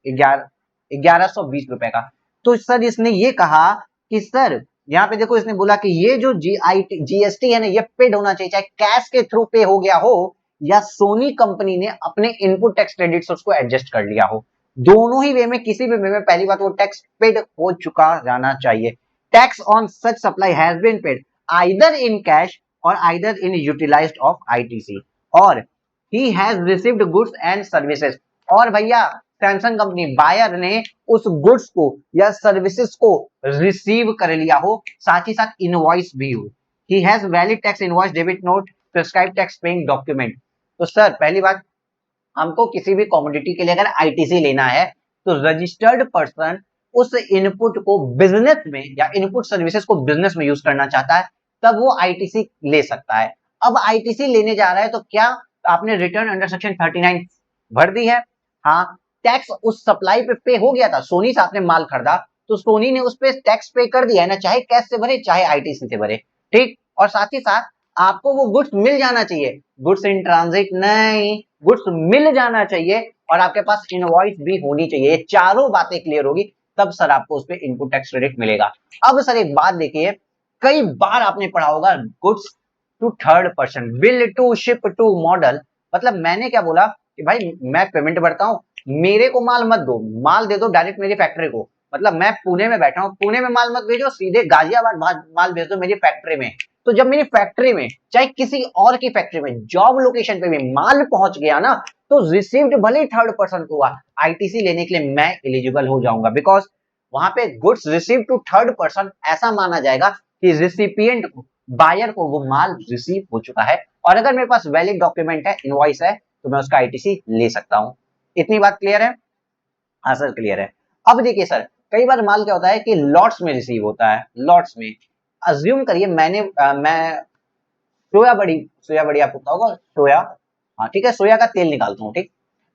1120 रुपए का। तो सर इसने ये कहा कि सर यहाँ पे देखो, इसने बोला कि ये जो जीएसटी है ना, ये पेड होना चाहिए, चाहे कैश के थ्रू पे हो गया हो या सोनी कंपनी ने अपने इनपुट टैक्स क्रेडिट से उसको एडजस्ट कर लिया हो। दोनों ही वे में, किसी भी वे में, पहली बात वो टैक्स पेड हो चुका जाना चाहिए। Tax on such supply has been paid either in cash और either in utilized of ITC और he has received goods and services। और भैया सैमसंग कंपनी बायर ने उस गुड्स को या सर्विसेज को रिसीव कर लिया हो, साथ ही साथ इनवॉइस भी हो। he has valid tax invoice debit note prescribed tax paying document। तो सर पहली बात, हमको किसी भी कमोडिटी के लिए अगर आईटीसी लेना है तो रजिस्टर्ड पर्सन उस इनपुट को बिजनेस में या इनपुट सर्विसेज को बिजनेस में यूज करना चाहता है, तब वो आईटीसी ले सकता है। अब आईटीसी लेने जा रहा है तो क्या आपने रिटर्न अंडर सेक्शन 39 भर दी है? हाँ, टैक्स उस सप्लाई पे हो गया था, सोनी से आपने माल खरीदा तो सोनी ने उस पे टैक्स पे कर दिया है ना, चाहे कैश से भरे चाहे आईटीसी से भरे, ठीक। और साथ ही साथ आपको वो गुड्स मिल जाना चाहिए, गुड्स इन ट्रांजिट नहीं, गुड्स मिल जाना चाहिए और आपके पास इनवॉइस भी होनी चाहिए। ये चारों बातें क्लियर होगी तब सर आपको उस पर इनपुट टैक्स क्रेडिट मिलेगा। अब सर एक बात देखिए, कई बार आपने पढ़ा होगा goods to third person, bill to ship to model. मतलब मैंने क्या बोला कि भाई मैं पेमेंट भरता हूं, मेरे को माल मत दो, माल दे दो डायरेक्ट मेरी फैक्ट्री को। मतलब मैं पुणे में बैठा हूं, पुणे में माल मत भेजो, सीधे गाजियाबाद माल भेज दो मेरी फैक्ट्री में। तो जब मेरी फैक्ट्री में चाहे किसी और की फैक्ट्री में जॉब लोकेशन पे भी माल पहुंच गया ना, तो रिसीव्ड भले ही थर्ड पर्सन को हुआ, आईटीसी लेने के लिए मैं एलिजिबल हो जाऊंगा, बिकॉज वहां पे goods receive to third person ऐसा माना जाएगा कि रिसिपिएंट को, बायर को वो माल रिसीव हो चुका है और अगर मेरे पास वैलिड डॉक्यूमेंट है, इनवॉइस है, तो मैं उसका आईटीसी ले सकता हूं। इतनी बात क्लियर है? हाँ सर क्लियर है। अब देखिए सर, कई बार माल क्या होता है कि लॉट्स में रिसीव होता है, लॉट्स में। अज्यूम करिए मैं सोया बड़ी आपको पता होगा, सोया, हाँ ठीक है, सोया का तेल निकालता हूँ, ठीक।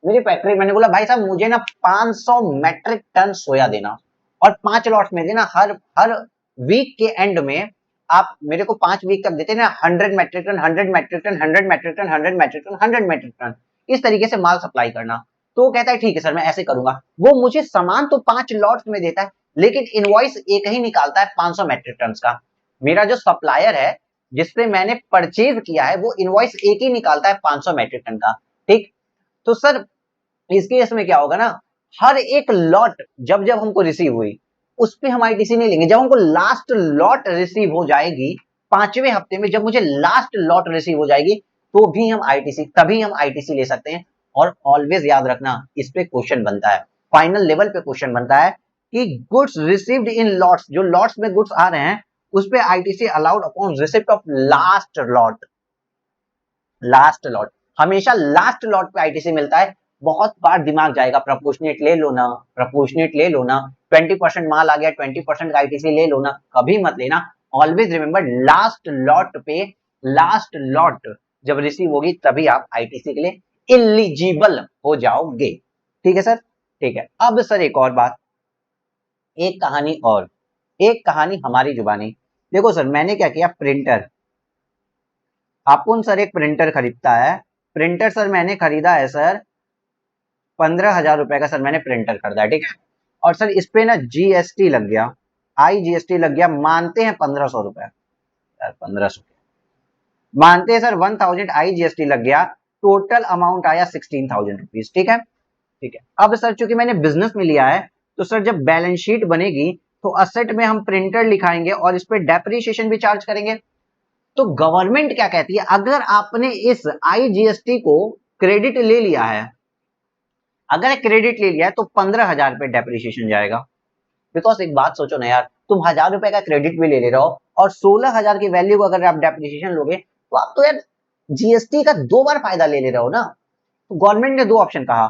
मेरी फैक्ट्री, मैंने बोला भाई साहब मुझे ना 500 मैट्रिक टन सोया देना और 5 लॉट्स में देना, हर हर वीक के एंड में आप मेरे को 5 वीक तक देते ना, 100 metric ton, 100 metric ton, 100 metric ton, 100 metric ton, 100 metric ton, इस तरीके से माल सप्लाई करना। तो वो कहता है ठीक है सर मैं ऐसे करूंगा। वो मुझे सामान तो 5 लॉट्स में देता है लेकिन इनवॉइस एक ही निकालता है 500 मैट्रिक टन का। मेरा जो सप्लायर है जिससे मैंने परचेज किया है वो इनवॉइस एक ही निकालता है 500 मैट्रिक टन का, ठीक। तो सर इस केस में क्या होगा ना, हर एक लॉट जब जब हमको रिसीव हुई उस पे हम आईटीसी नहीं लेंगे। जब हमको लास्ट लॉट रिसीव हो जाएगी 5वें हफ्ते में जब मुझे लास्ट लॉट रिसीव हो जाएगी तो भी हम आईटीसी तभी हम आईटीसी ले सकते हैं। और ऑलवेज याद रखना, इस पे क्वेश्चन बनता है, फाइनल लेवल पे क्वेश्चन बनता है कि गुड्स रिसीव्ड इन लॉट्स, जो लॉट्स में गुड्स आ रहे हैं उस पे ITC allowed upon receipt of last lot. Last lot, हमेशा लास्ट लॉट पे आईटीसी मिलता है। बहुत बार दिमाग जाएगा, प्रपोर्शनेट ले लो ना, प्रपोर्शनेट ले लो ना, 20% माल आ गया 20% का आईटीसी ले लो ना, कभी मत लेना। ऑलवेज रिमेंबर लास्ट लॉट पे, लास्ट लॉट जब रिसीव होगी तभी आप आईटीसी के लिए इलिजिबल हो जाओगे। ठीक है सर, ठीक है। अब सर एक और बात, एक कहानी और, एक कहानी हमारी जुबानी। देखो सर मैंने क्या किया, प्रिंटर, अपुन सर एक प्रिंटर खरीदता है, प्रिंटर सर मैंने खरीदा है सर 15,000 रुपए का, सर मैंने प्रिंटर खरीदा है, ठीक है। और सर इस पे ना जीएसटी लग गया, आईजीएसटी लग गया, मानते हैं 1500 रुपए, यार 1500 मानते हैं सर, 1000 आईजीएसटी लग गया, टोटल अमाउंट आया 16,000 रुपीज, ठीक है, ठीक है। अब सर चूंकि मैंने बिजनेस में लिया है तो सर जब बैलेंस शीट बनेगी तो असेट में हम प्रिंटर लिखाएंगे और इस पे डेप्रिसिएशन भी चार्ज करेंगे। तो गवर्नमेंट क्या कहती है, अगर आपने इस आईजीएसटी को क्रेडिट ले लिया है, अगर क्रेडिट ले लिया है तो 15,000 पे डेप्रिसिएशन जाएगा। बिकॉज एक बात सोचो ना यार, तुम 1,000 रुपए का क्रेडिट भी ले रहे हो और 16,000 की वैल्यू को अगर आप डेप्रिसिएशन लोगे तो आप तो यार जीएसटी का 2 बार फायदा ले रहे हो ना। तो गवर्नमेंट ने 2 ऑप्शन कहा।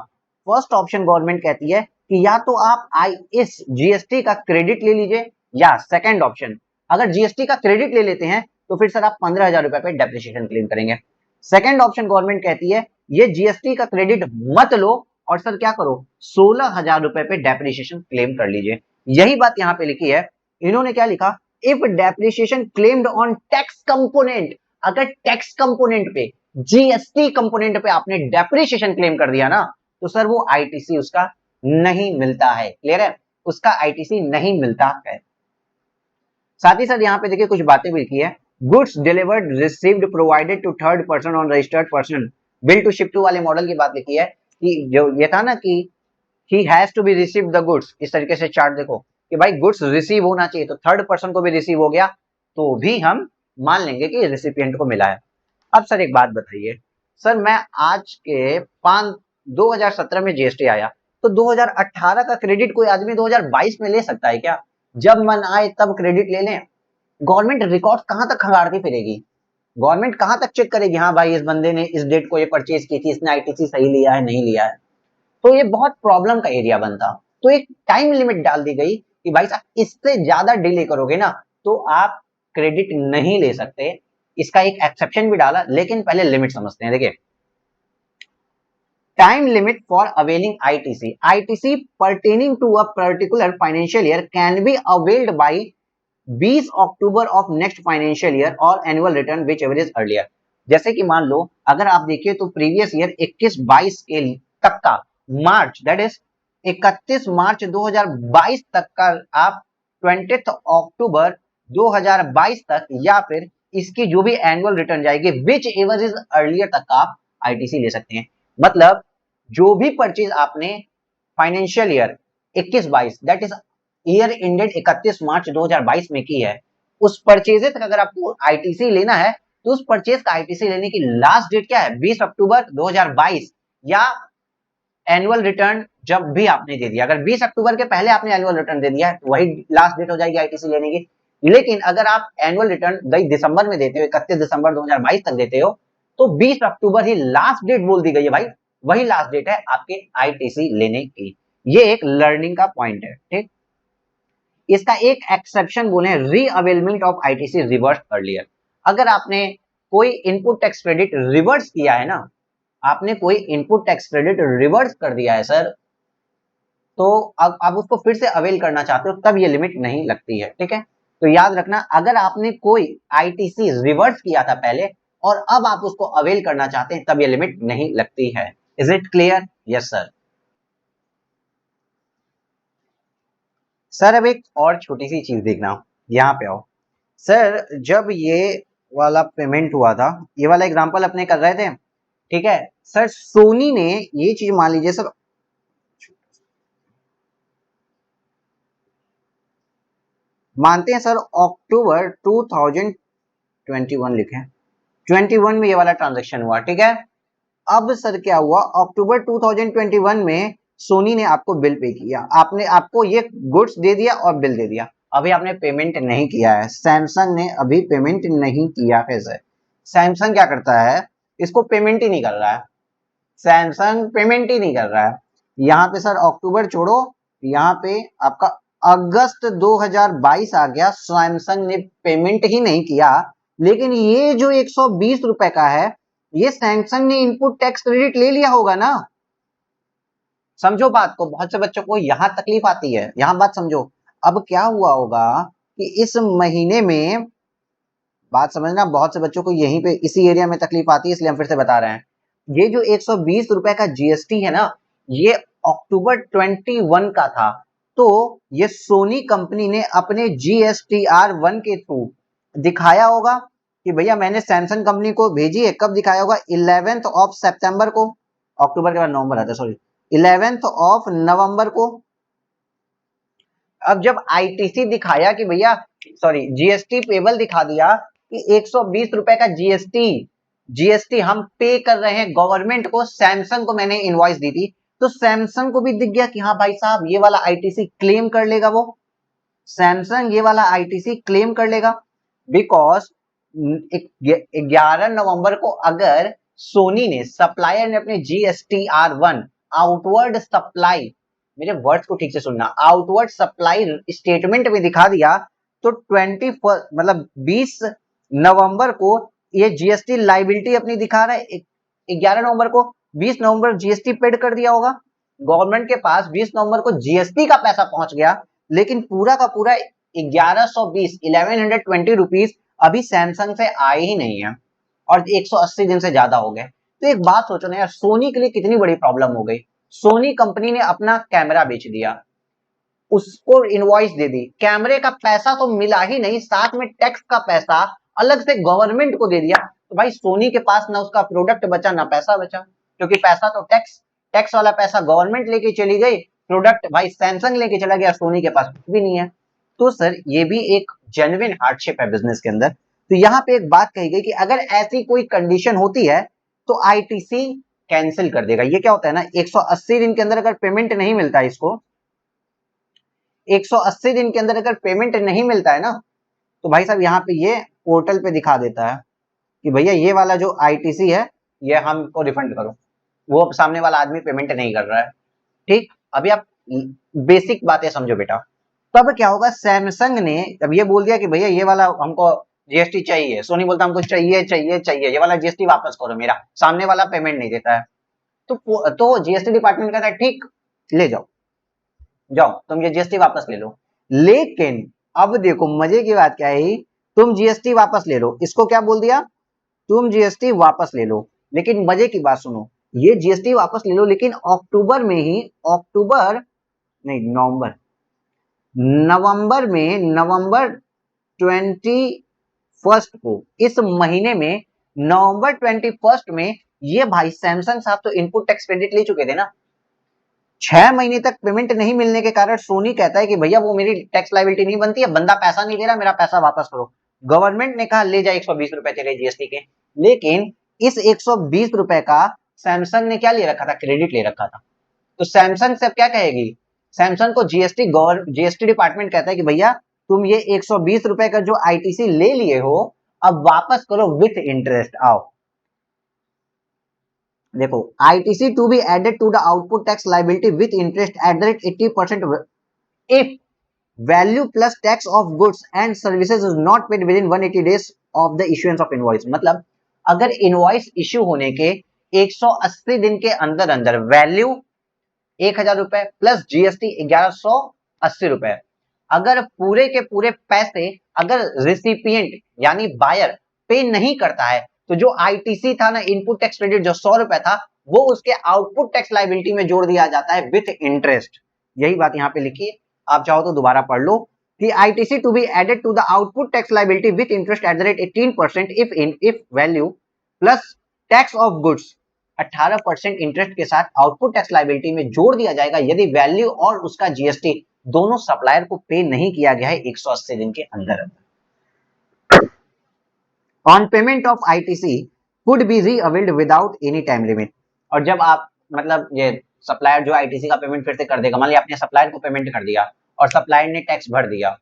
फर्स्ट ऑप्शन गवर्नमेंट कहती है कि या तो आप इस जीएसटी का क्रेडिट ले लीजिए, या सेकंड ऑप्शन, अगर जीएसटी का क्रेडिट ले लेते हैं तो फिर सर आप 15,000 रुपए पे डेप्रिसिएशन क्लेम करेंगे। सेकंड ऑप्शन गवर्नमेंट कहती है ये जीएसटी का क्रेडिट मत लो और सर क्या करो, 16,000 रुपए पे डेप्रिसिएशन क्लेम कर लीजिए। यही बात यहां पे लिखी है, इन्होंने क्या लिखा, if depreciation claimed on tax component, अगर टैक्स कंपोनेंट पे, जीएसटी कंपोनेंट पे आपने डेप्रिसिएशन क्लेम कर दिया ना तो सर वो आईटीसी उसका नहीं मिलता है। क्लियर है, उसका आईटीसी नहीं मिलता है। साथ ही साथ यहाँ पे देखिए कुछ बातें भी लिखी है, goods delivered received provided to third person on registered person bill to ship to वाले मॉडल की बात लिखी है कि जो ये था ना कि he has to be receive the goods, इस तरीके से चार्ट देखो कि भाई गुड्स रिसीव होना चाहिए, तो थर्ड पर्सन को भी रिसीव हो गया तो भी हम मान लेंगे कि रिसिपिएंट को मिला है। अब सर एक बात बताइए, सर मैं आज के 2017 में जीएसटी आया तो 2018 का क्रेडिट कोई आदमी 2022 में ले सकता है क्या? जब मन आए तब क्रेडिट ले लें? गवर्नमेंट रिकॉर्ड कहां तक खंगालती फिरेगी? गवर्नमेंट कहां तक चेक करेगी, हाँ भाई इस बंदे ने इस डेट को ये परचेज की थी, इसने आईटीसी सही लिया है नहीं लिया है? तो ये बहुत प्रॉब्लम का एरिया बनता। तो एक टाइम लिमिट डाल दी गई कि भाई साहब इससे ज्यादा डिले करोगे ना तो आप क्रेडिट नहीं ले सकते। इसका एक एक्सेप्शन भी डाला, लेकिन पहले लिमिट समझते हैं। देखिए, time limit for availing ITC, ITC pertaining to a particular financial year can be availed by 20 October of next financial year और annual return whichever is earlier. जैसे कि मान लो अगर आप देखिए तो प्रीवियस ईयर 21-22 के तक का मार्च, दैट इज 31 मार्च 2022 तक का आप 20 अक्टूबर 2022 तक, या फिर इसकी जो भी एनुअल रिटर्न जाएगी विच एवर इज अर्लियर तक का आप आईटीसी ले सकते हैं। मतलब जो भी परचेज आपने financial year 21-22 that is year ended 31 मार्च 2022 में की है, उस परचेज तक अगर आपको आईटीसी लेना है तो उस परचेज का आईटीसी लेने की लास्ट डेट क्या है, 20 अक्टूबर 2022, या एनुअल रिटर्न जब भी आपने दे दिया, अगर 20 अक्टूबर के पहले आपने एनुअल रिटर्न दे दिया है तो वही लास्ट डेट हो जाएगी आईटीसी लेने की। लेकिन अगर आप एनुअल रिटर्न 2 दिसंबर में देते हो, 31 दिसंबर 2022 तक देते हो, तो 20 अक्टूबर ही लास्ट डेट बोल दी गई है भाई, वही लास्ट डेट है आपके आईटीसी लेने की। ये एक लर्निंग का पॉइंट है, ठीक। इसका एक एक्सेप्शन बोले रीअवेलमेंट ऑफ आईटीसी रिवर्स अर्लियर। अगर आपने कोई इनपुट टैक्स क्रेडिट रिवर्स किया है ना, आपने कोई इनपुट टैक्स क्रेडिट रिवर्स कर दिया है सर, तो अब आप उसको फिर से अवेल करना चाहते हो तब ये लिमिट नहीं लगती है, ठीक है। तो याद रखना, अगर आपने कोई आईटीसी रिवर्स किया था पहले और अब आप उसको अवेल करना चाहते हैं तब ये लिमिट नहीं लगती है। Is it clear? Yes sir. Sir अब एक और छोटी सी चीज देखना, यहाँ पे आओ सर। जब ये वाला पेमेंट हुआ था, ये वाला एग्जांपल अपने कर रहे थे, ठीक है सर। सोनी ने ये चीज मान लीजिए सर, मानते हैं सर अक्टूबर 2000 21 लिखे, 21 में ये वाला ट्रांजेक्शन हुआ, ठीक है। अब सर क्या हुआ, अक्टूबर 2021 में सोनी ने आपको बिल पे किया, आपने आपको ये गुड्स दे दिया और बिल दे दिया, अभी आपने पेमेंट नहीं किया है, सैमसंग ने अभी पेमेंट नहीं किया है सर। सैमसंग क्या करता है, इसको पेमेंट ही नहीं कर रहा है, सैमसंग पेमेंट ही नहीं कर रहा है। यहाँ पे सर अक्टूबर छोड़ो, यहाँ पे आपका अगस्त 2022 आ गया, सैमसंग ने पेमेंट ही नहीं किया। लेकिन ये जो 120 रुपए का है, ये सैमसंग ने इनपुट टैक्स क्रेडिट ले लिया होगा ना, समझो बात को, बहुत से बच्चों को यहां तकलीफ आती है, यहां बात समझो। अब क्या हुआ होगा कि इस महीने में, बात समझना, बहुत से बच्चों को यहीं पे इसी एरिया में तकलीफ आती है, इसलिए हम फिर से बता रहे हैं। ये जो 120 रुपए का जीएसटी है ना, ये अक्टूबर 21 का था, तो ये सोनी कंपनी ने अपने GSTR1 के थ्रू दिखाया होगा कि भैया मैंने सैमसंग कंपनी को भेजी है, कब दिखाया होगा, 11th ऑफ सितंबर को, अक्टूबर के बाद नवंबर आता है, सॉरी 11th ऑफ नवंबर को। अब जब आईटीसी दिखाया कि भैया, सॉरी जीएसटी पेबल दिखा दिया कि 120 रुपए का जीएसटी हम पे कर रहे हैं गवर्नमेंट को, सैमसंग को मैंने इनवॉइस दी थी, तो सैमसंग को भी दिख गया कि हाँ भाई साहब ये वाला आईटीसी क्लेम कर लेगा, वो सैमसंग ये वाला आईटीसी क्लेम कर लेगा, बिकॉज 11 नवंबर को अगर सोनी ने, सप्लायर ने अपने GSTR1 आउटवर्ड सप्लाई, मेरे वर्ड्स को ठीक से सुनना, आउटवर्ड सप्लाई स्टेटमेंट में दिखा दिया, तो 20 मतलब 20 नवंबर को ये जीएसटी लाइबिलिटी अपनी दिखा रहा है, 11 नवंबर को, 20 नवंबर जीएसटी पेड कर दिया होगा गवर्नमेंट के पास, 20 नवंबर को जीएसटी का पैसा पहुंच गया, लेकिन पूरा का पूरा 1120 रुपीज अभी सैमसंग से आए ही नहीं है, और 180 दिन से ज्यादा हो गए। तो एक बात सोचो ना यार, सोनी के लिए कितनी बड़ी प्रॉब्लम हो गई। सोनी कंपनी ने अपना कैमरा बेच दिया, उसको इनवॉइस दे दी, कैमरे का पैसा तो मिला ही नहीं, साथ में टैक्स का पैसा अलग से गवर्नमेंट को दे दिया, तो भाई सोनी के पास ना उसका प्रोडक्ट बचा ना पैसा बचा, क्योंकि पैसा तो टैक्स वाला पैसा गवर्नमेंट लेके चली गई, प्रोडक्ट भाई सैमसंग लेके चला गया, सोनी के पास कुछ भी नहीं है। तो सर ये भी एक जेन्युइन हार्डशिप है बिजनेस के अंदर। तो यहाँ पे एक बात कही गई कि अगर ऐसी कोई कंडीशन होती है तो आईटीसी कैंसिल कर देगा। ये क्या होता है ना, 180 दिन के अंदर अगर पेमेंट नहीं मिलता है, इसको 180 दिन के अंदर अगर पेमेंट नहीं मिलता है ना, तो भाई साहब यहाँ पे ये पोर्टल पे दिखा देता है कि भैया ये वाला जो आईटीसी है ये हमको रिफंड करो, वो सामने वाला आदमी पेमेंट नहीं कर रहा है। ठीक, अभी आप बेसिक बातें समझो बेटा। तब क्या होगा, सैमसंग ने अब ये बोल दिया कि भैया ये वाला हमको जीएसटी चाहिए, सोनी बोलता हमको चाहिए चाहिए चाहिए, ये वाला जीएसटी वापस करो मेरा, सामने वाला पेमेंट नहीं देता है, तो जीएसटी डिपार्टमेंट कहता है ठीक, ले जाओ जाओ तुम ये जीएसटी वापस ले लो। लेकिन अब देखो मजे की बात क्या है, तुम जीएसटी वापस ले लो, इसको क्या बोल दिया, तुम जीएसटी वापस ले लो, लेकिन मजे की बात सुनो, ये जीएसटी वापस ले लो, लेकिन अक्टूबर में ही, अक्टूबर नहीं नवंबर, नवंबर 21 को, इस महीने में नवंबर 21 में ये भाई सैमसंग साहब तो इनपुट टैक्स क्रेडिट ले चुके थे ना, 6 महीने तक पेमेंट नहीं मिलने के कारण सोनी कहता है कि भैया वो मेरी टैक्स लायबिलिटी नहीं बनती है, बंदा पैसा नहीं दे रहा, मेरा पैसा वापस करो। गवर्नमेंट ने कहा ले जाए 120 रुपए तेरे जीएसटी के, लेकिन इस 120 रुपए का सैमसंग ने क्या ले रखा था, क्रेडिट ले रखा था। तो सैमसंग से अब क्या कहेगी, सैमसंग को जीएसटी डिपार्टमेंट कहता है कि भैया तुम ये 120 रुपए का जो आईटीसी ले लिए हो अब वापस करो विथ इंटरेस्ट। आओ देखो, ITC to be added to the output tax liability with interest at the rate 80% if value plus tax of goods and services is not paid within 180 days of the issuance of invoice. मतलब अगर invoice issue होने के 180 दिन के अंदर अंदर value 1000 रुपए plus GST 1180 रुपए, अगर पूरे के पूरे पैसे अगर रिसिपिएंट यानी बायर पे नहीं करता है, तो जो आईटीसी था ना, इनपुट टैक्स क्रेडिट जो 100 रुपए था, वो उसके आउटपुट टैक्स लायबिलिटी में जोड़ दिया जाता है विथ इंटरेस्ट। यही बात यहाँ पे लिखी है, आप चाहो तो दोबारा पढ़ लो कि ITC to be added to the output tax liability with interest at the rate 18% if value plus tax of goods 18% interest के साथ आउटपुट टैक्स लायबिलिटी में जोड़ दिया जाएगा यदि वैल्यू और उसका जीएसटी दोनों सप्लायर को पे नहीं किया गया है 180 दिन के अंदर अंदर। On payment of ITC could be reavailed without any time limit. और जब आप मतलब ये सप्लायर जो आईटीसी का पेमेंट फिर से कर देगा, मान लिया आपने सप्लायर को पेमेंट कर दिया और सप्लायर ने टैक्स भर दिया,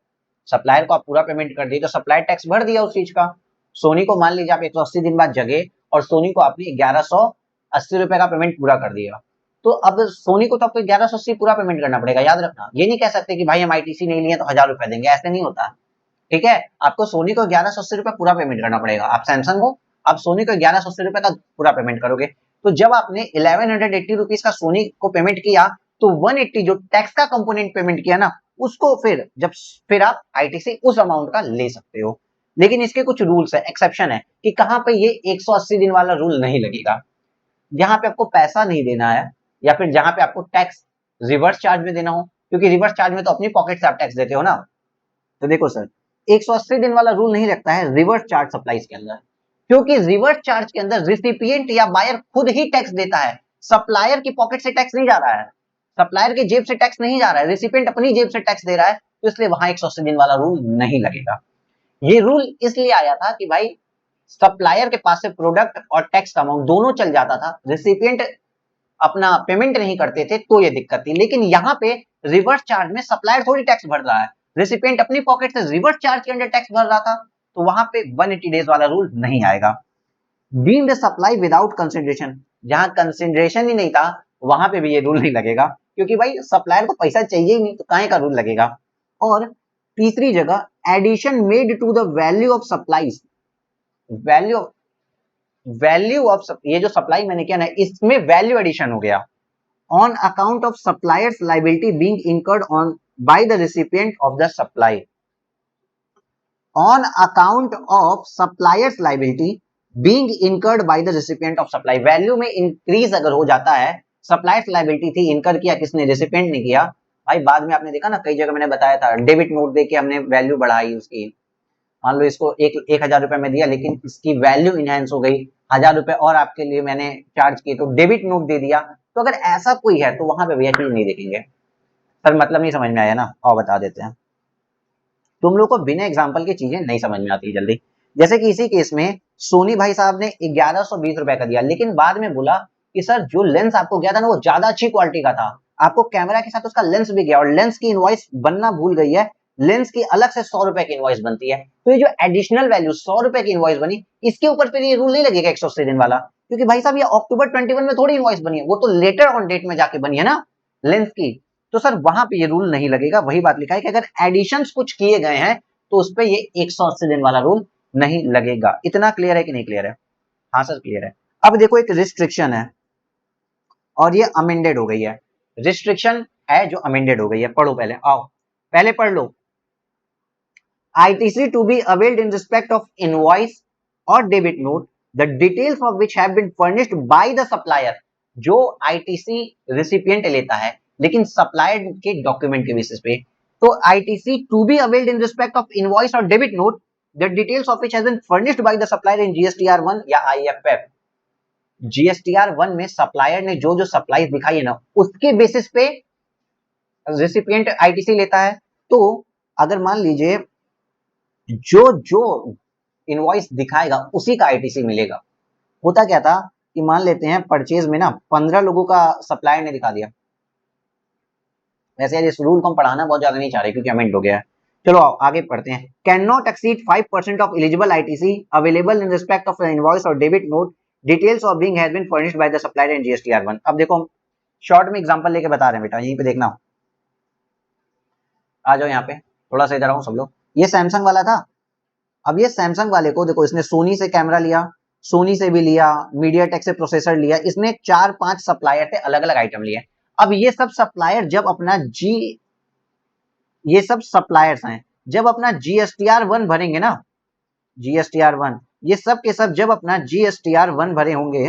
सप्लायर को आप पूरा पेमेंट कर दिया तो सप्लायर टैक्स भर दिया उस चीज का। सोनी को मान लीजिए आप 180 दिन बाद जगे और सोनी को आपने 1180 रुपए का पेमेंट पूरा कर दिया, तो अब सोनी को तो आपको 1180 पूरा पेमेंट करना पड़ेगा। याद रखना, ये नहीं कह सकते कि भाई हम आईटीसी नहीं लिए तो 1000 रुपए देंगे, ऐसे नहीं होता। ठीक है, आपको सोनी को 1180 रुपए पूरा पेमेंट करना पड़ेगा। आप सैमसंग हो, आप सोनी को 1180 रुपए का पूरा पेमेंट करोगे। तो जब आपने 1180 रुपीज का सोनी को पेमेंट किया तो 180 जो टैक्स का कंपोनेंट पेमेंट किया ना, उसको फिर आप आईटीसी उस अमाउंट का ले सकते हो। लेकिन इसके कुछ रूल्स है, एक्सेप्शन है कि कहां पे ये 180 दिन वाला रूल नहीं लगेगा। जहां पे आपको पैसा नहीं देना है या फिर जहां पे आपको टैक्स रिवर्स चार्ज में देना हो, क्योंकि रिवर्स चार्ज में तो अपनी पॉकेट से आप टैक्स देते हो ना। तो देखो सर, 180 दिन वाला रूल नहीं लगता है रिवर्स चार्ज सप्लाईज के अंदर, क्योंकि रिवर्स चार्ज के अंदर रिसिपिएंट या बायर खुद ही टैक्स देता है। सप्लायर की पॉकेट से टैक्स नहीं जा रहा है, सप्लायर की जेब से टैक्स नहीं जा रहा है, रिसिपिएंट अपनी जेब से टैक्स दे रहा है, तो इसलिए वहां 180 दिन वाला रूल नहीं लगेगा। ये रूल इसलिए आया था कि भाई सप्लायर के पास से प्रोडक्ट और टैक्स का अमाउंट दोनों चल जाता था, रिसिपिएंट अपना पेमेंट नहीं करते थे तो ये दिक्कत थी। लेकिन यहाँ पे रिवर्स चार्ज में सप्लायर थोड़ी टैक्स भर रहा है, रेसिपिएंट अपनी पॉकेट से रिवर्स चार्ज के अंडर टैक्स भर रहा था, तो वहां पे 180 डेज वाला रूल नहीं आएगा। डीम्ड सप्लाई विदाउट कंसिडरेशन, जहां कंसिडरेशन ही नहीं था वहां पे भी ये रूल नहीं लगेगा, क्योंकि भाई सप्लायर को पैसा चाहिए ही नहीं तो काहे का रूल लगेगा। और तीसरी जगह, addition made to the value of supplies, value of ये जो सप्लाई मैंने किया ना इसमें वैल्यू एडिशन हो गया। On account of suppliers liability being incurred on by the recipient of the supply, on account of suppliers liability being incurred by the recipient of supply, value में increase अगर हो जाता है, सप्लायर्स लायबिलिटी थी, इनकर किया किसने, रेसिपिएंट ने किया। भाई बाद में आपने देखा ना कई जगह मैंने बताया था, डेबिट नोट देके हमने वैल्यू बढ़ाई उसकी, मान लो इसको 1000 रुपए में दिया लेकिन इसकी वैल्यू इनहेंस हो गई, 1000 रुपए और आपके लिए मैंने चार्ज किए तो डेबिट नोट दे दिया। तो अगर ऐसा कोई है तो वहां पे भैया चीज नहीं देखेंगे। सर मतलब नहीं समझ में आया ना, और बता देते हैं। तुम लोग को बिना एग्जाम्पल की चीजें नहीं समझ में आती जल्दी। जैसे कि इसी केस में सोनी भाई साहब ने 1120 रुपए का दिया, लेकिन बाद में बोला कि सर जो लेंस आपको गया था ना वो ज्यादा अच्छी क्वालिटी का था, आपको कैमरा के साथ उसका लेंस भी गया और लेंस की इनवॉइस बनना भूल गई है, लेंस की अलग से 100 रुपए की इनवॉइस बनती है। तो ये जो एडिशनल वैल्यू 100 रुपए की इनवॉइस बनी, इसके ऊपर फिर ये रूल नहीं लगेगा 180 दिन वाला, क्योंकि भाई साहब ये अक्टूबर 21 में थोड़ी इनवॉइस बनी है, वो तो लेटर ऑन डेट में जाके बनी है ना लेंस की। तो सर वहां पे ये रूल नहीं लगेगा। वही बात लिखा है कि अगर एडिशंस कुछ किए गए हैं तो उस पर ये 180 दिन वाला रूल नहीं लगेगा। इतना क्लियर है कि नहीं क्लियर है? हाँ सर क्लियर है। अब देखो एक रिस्ट्रिक्शन है और ये अमेंडेड हो गई है, रिस्ट्रिक्शन है जो अमेंडेड हो गई है। पढ़ो पहले, आओ पहले पढ़ लो। ITC to be availed in respect of invoice or debit note, the details of which have been furnished by the supplier, जो ITC recipient लेता है लेकिन सप्लायर के डॉक्यूमेंट के बेसिस पे, तो ITC to be availed in respect of invoice or debit note, the details of which has been furnished by the supplier in GSTR1 या IFF। GSTR1 में सप्लायर ने जो जो सप्लाई दिखाई है ना उसके बेसिस पे रेसिपिएंट ITC लेता है। तो अगर मान लीजिए जो जो इनवॉइस दिखाएगा उसी का आईटीसी मिलेगा। होता क्या था कि मान लेते हैं परचेज में ना 15 लोगों का सप्लायर ने दिखा दिया, वैसे यार इस रूल को हम पढ़ाना बहुत ज्यादा नहीं चाह रहे क्योंकि अमेंड हो गया है। चलो आगे पढ़ते हैं। Can not exceed 5% of eligible ITC available in respect of invoice और debit note, details of being has been furnished by the supplier in GSTR1। अब देखो हम शॉर्ट में एग्जांपल लेके बता रहे हैं बेटा, यहीं पे देखना। आ जाओ यहाँ पे, थोड़ा सा इधर आओ सब लोग। ये सैमसंग वाला था। अब ये सैमसंग वाले को देखो, इसने सोनी से कैमरा लिया, सोनी से भी लिया, मीडियाटेक से प्रोसेसर लिया, इसने 4-5 सप्लायर से अलग अलग आइटम लिए। अब ये सब सप्लायर जब अपना ये सब सप्लायर्स हैं जब अपना GSTR1 भरेंगे ना, GSTR1, ये सब के सब जब अपना GSTR1 भरे होंगे,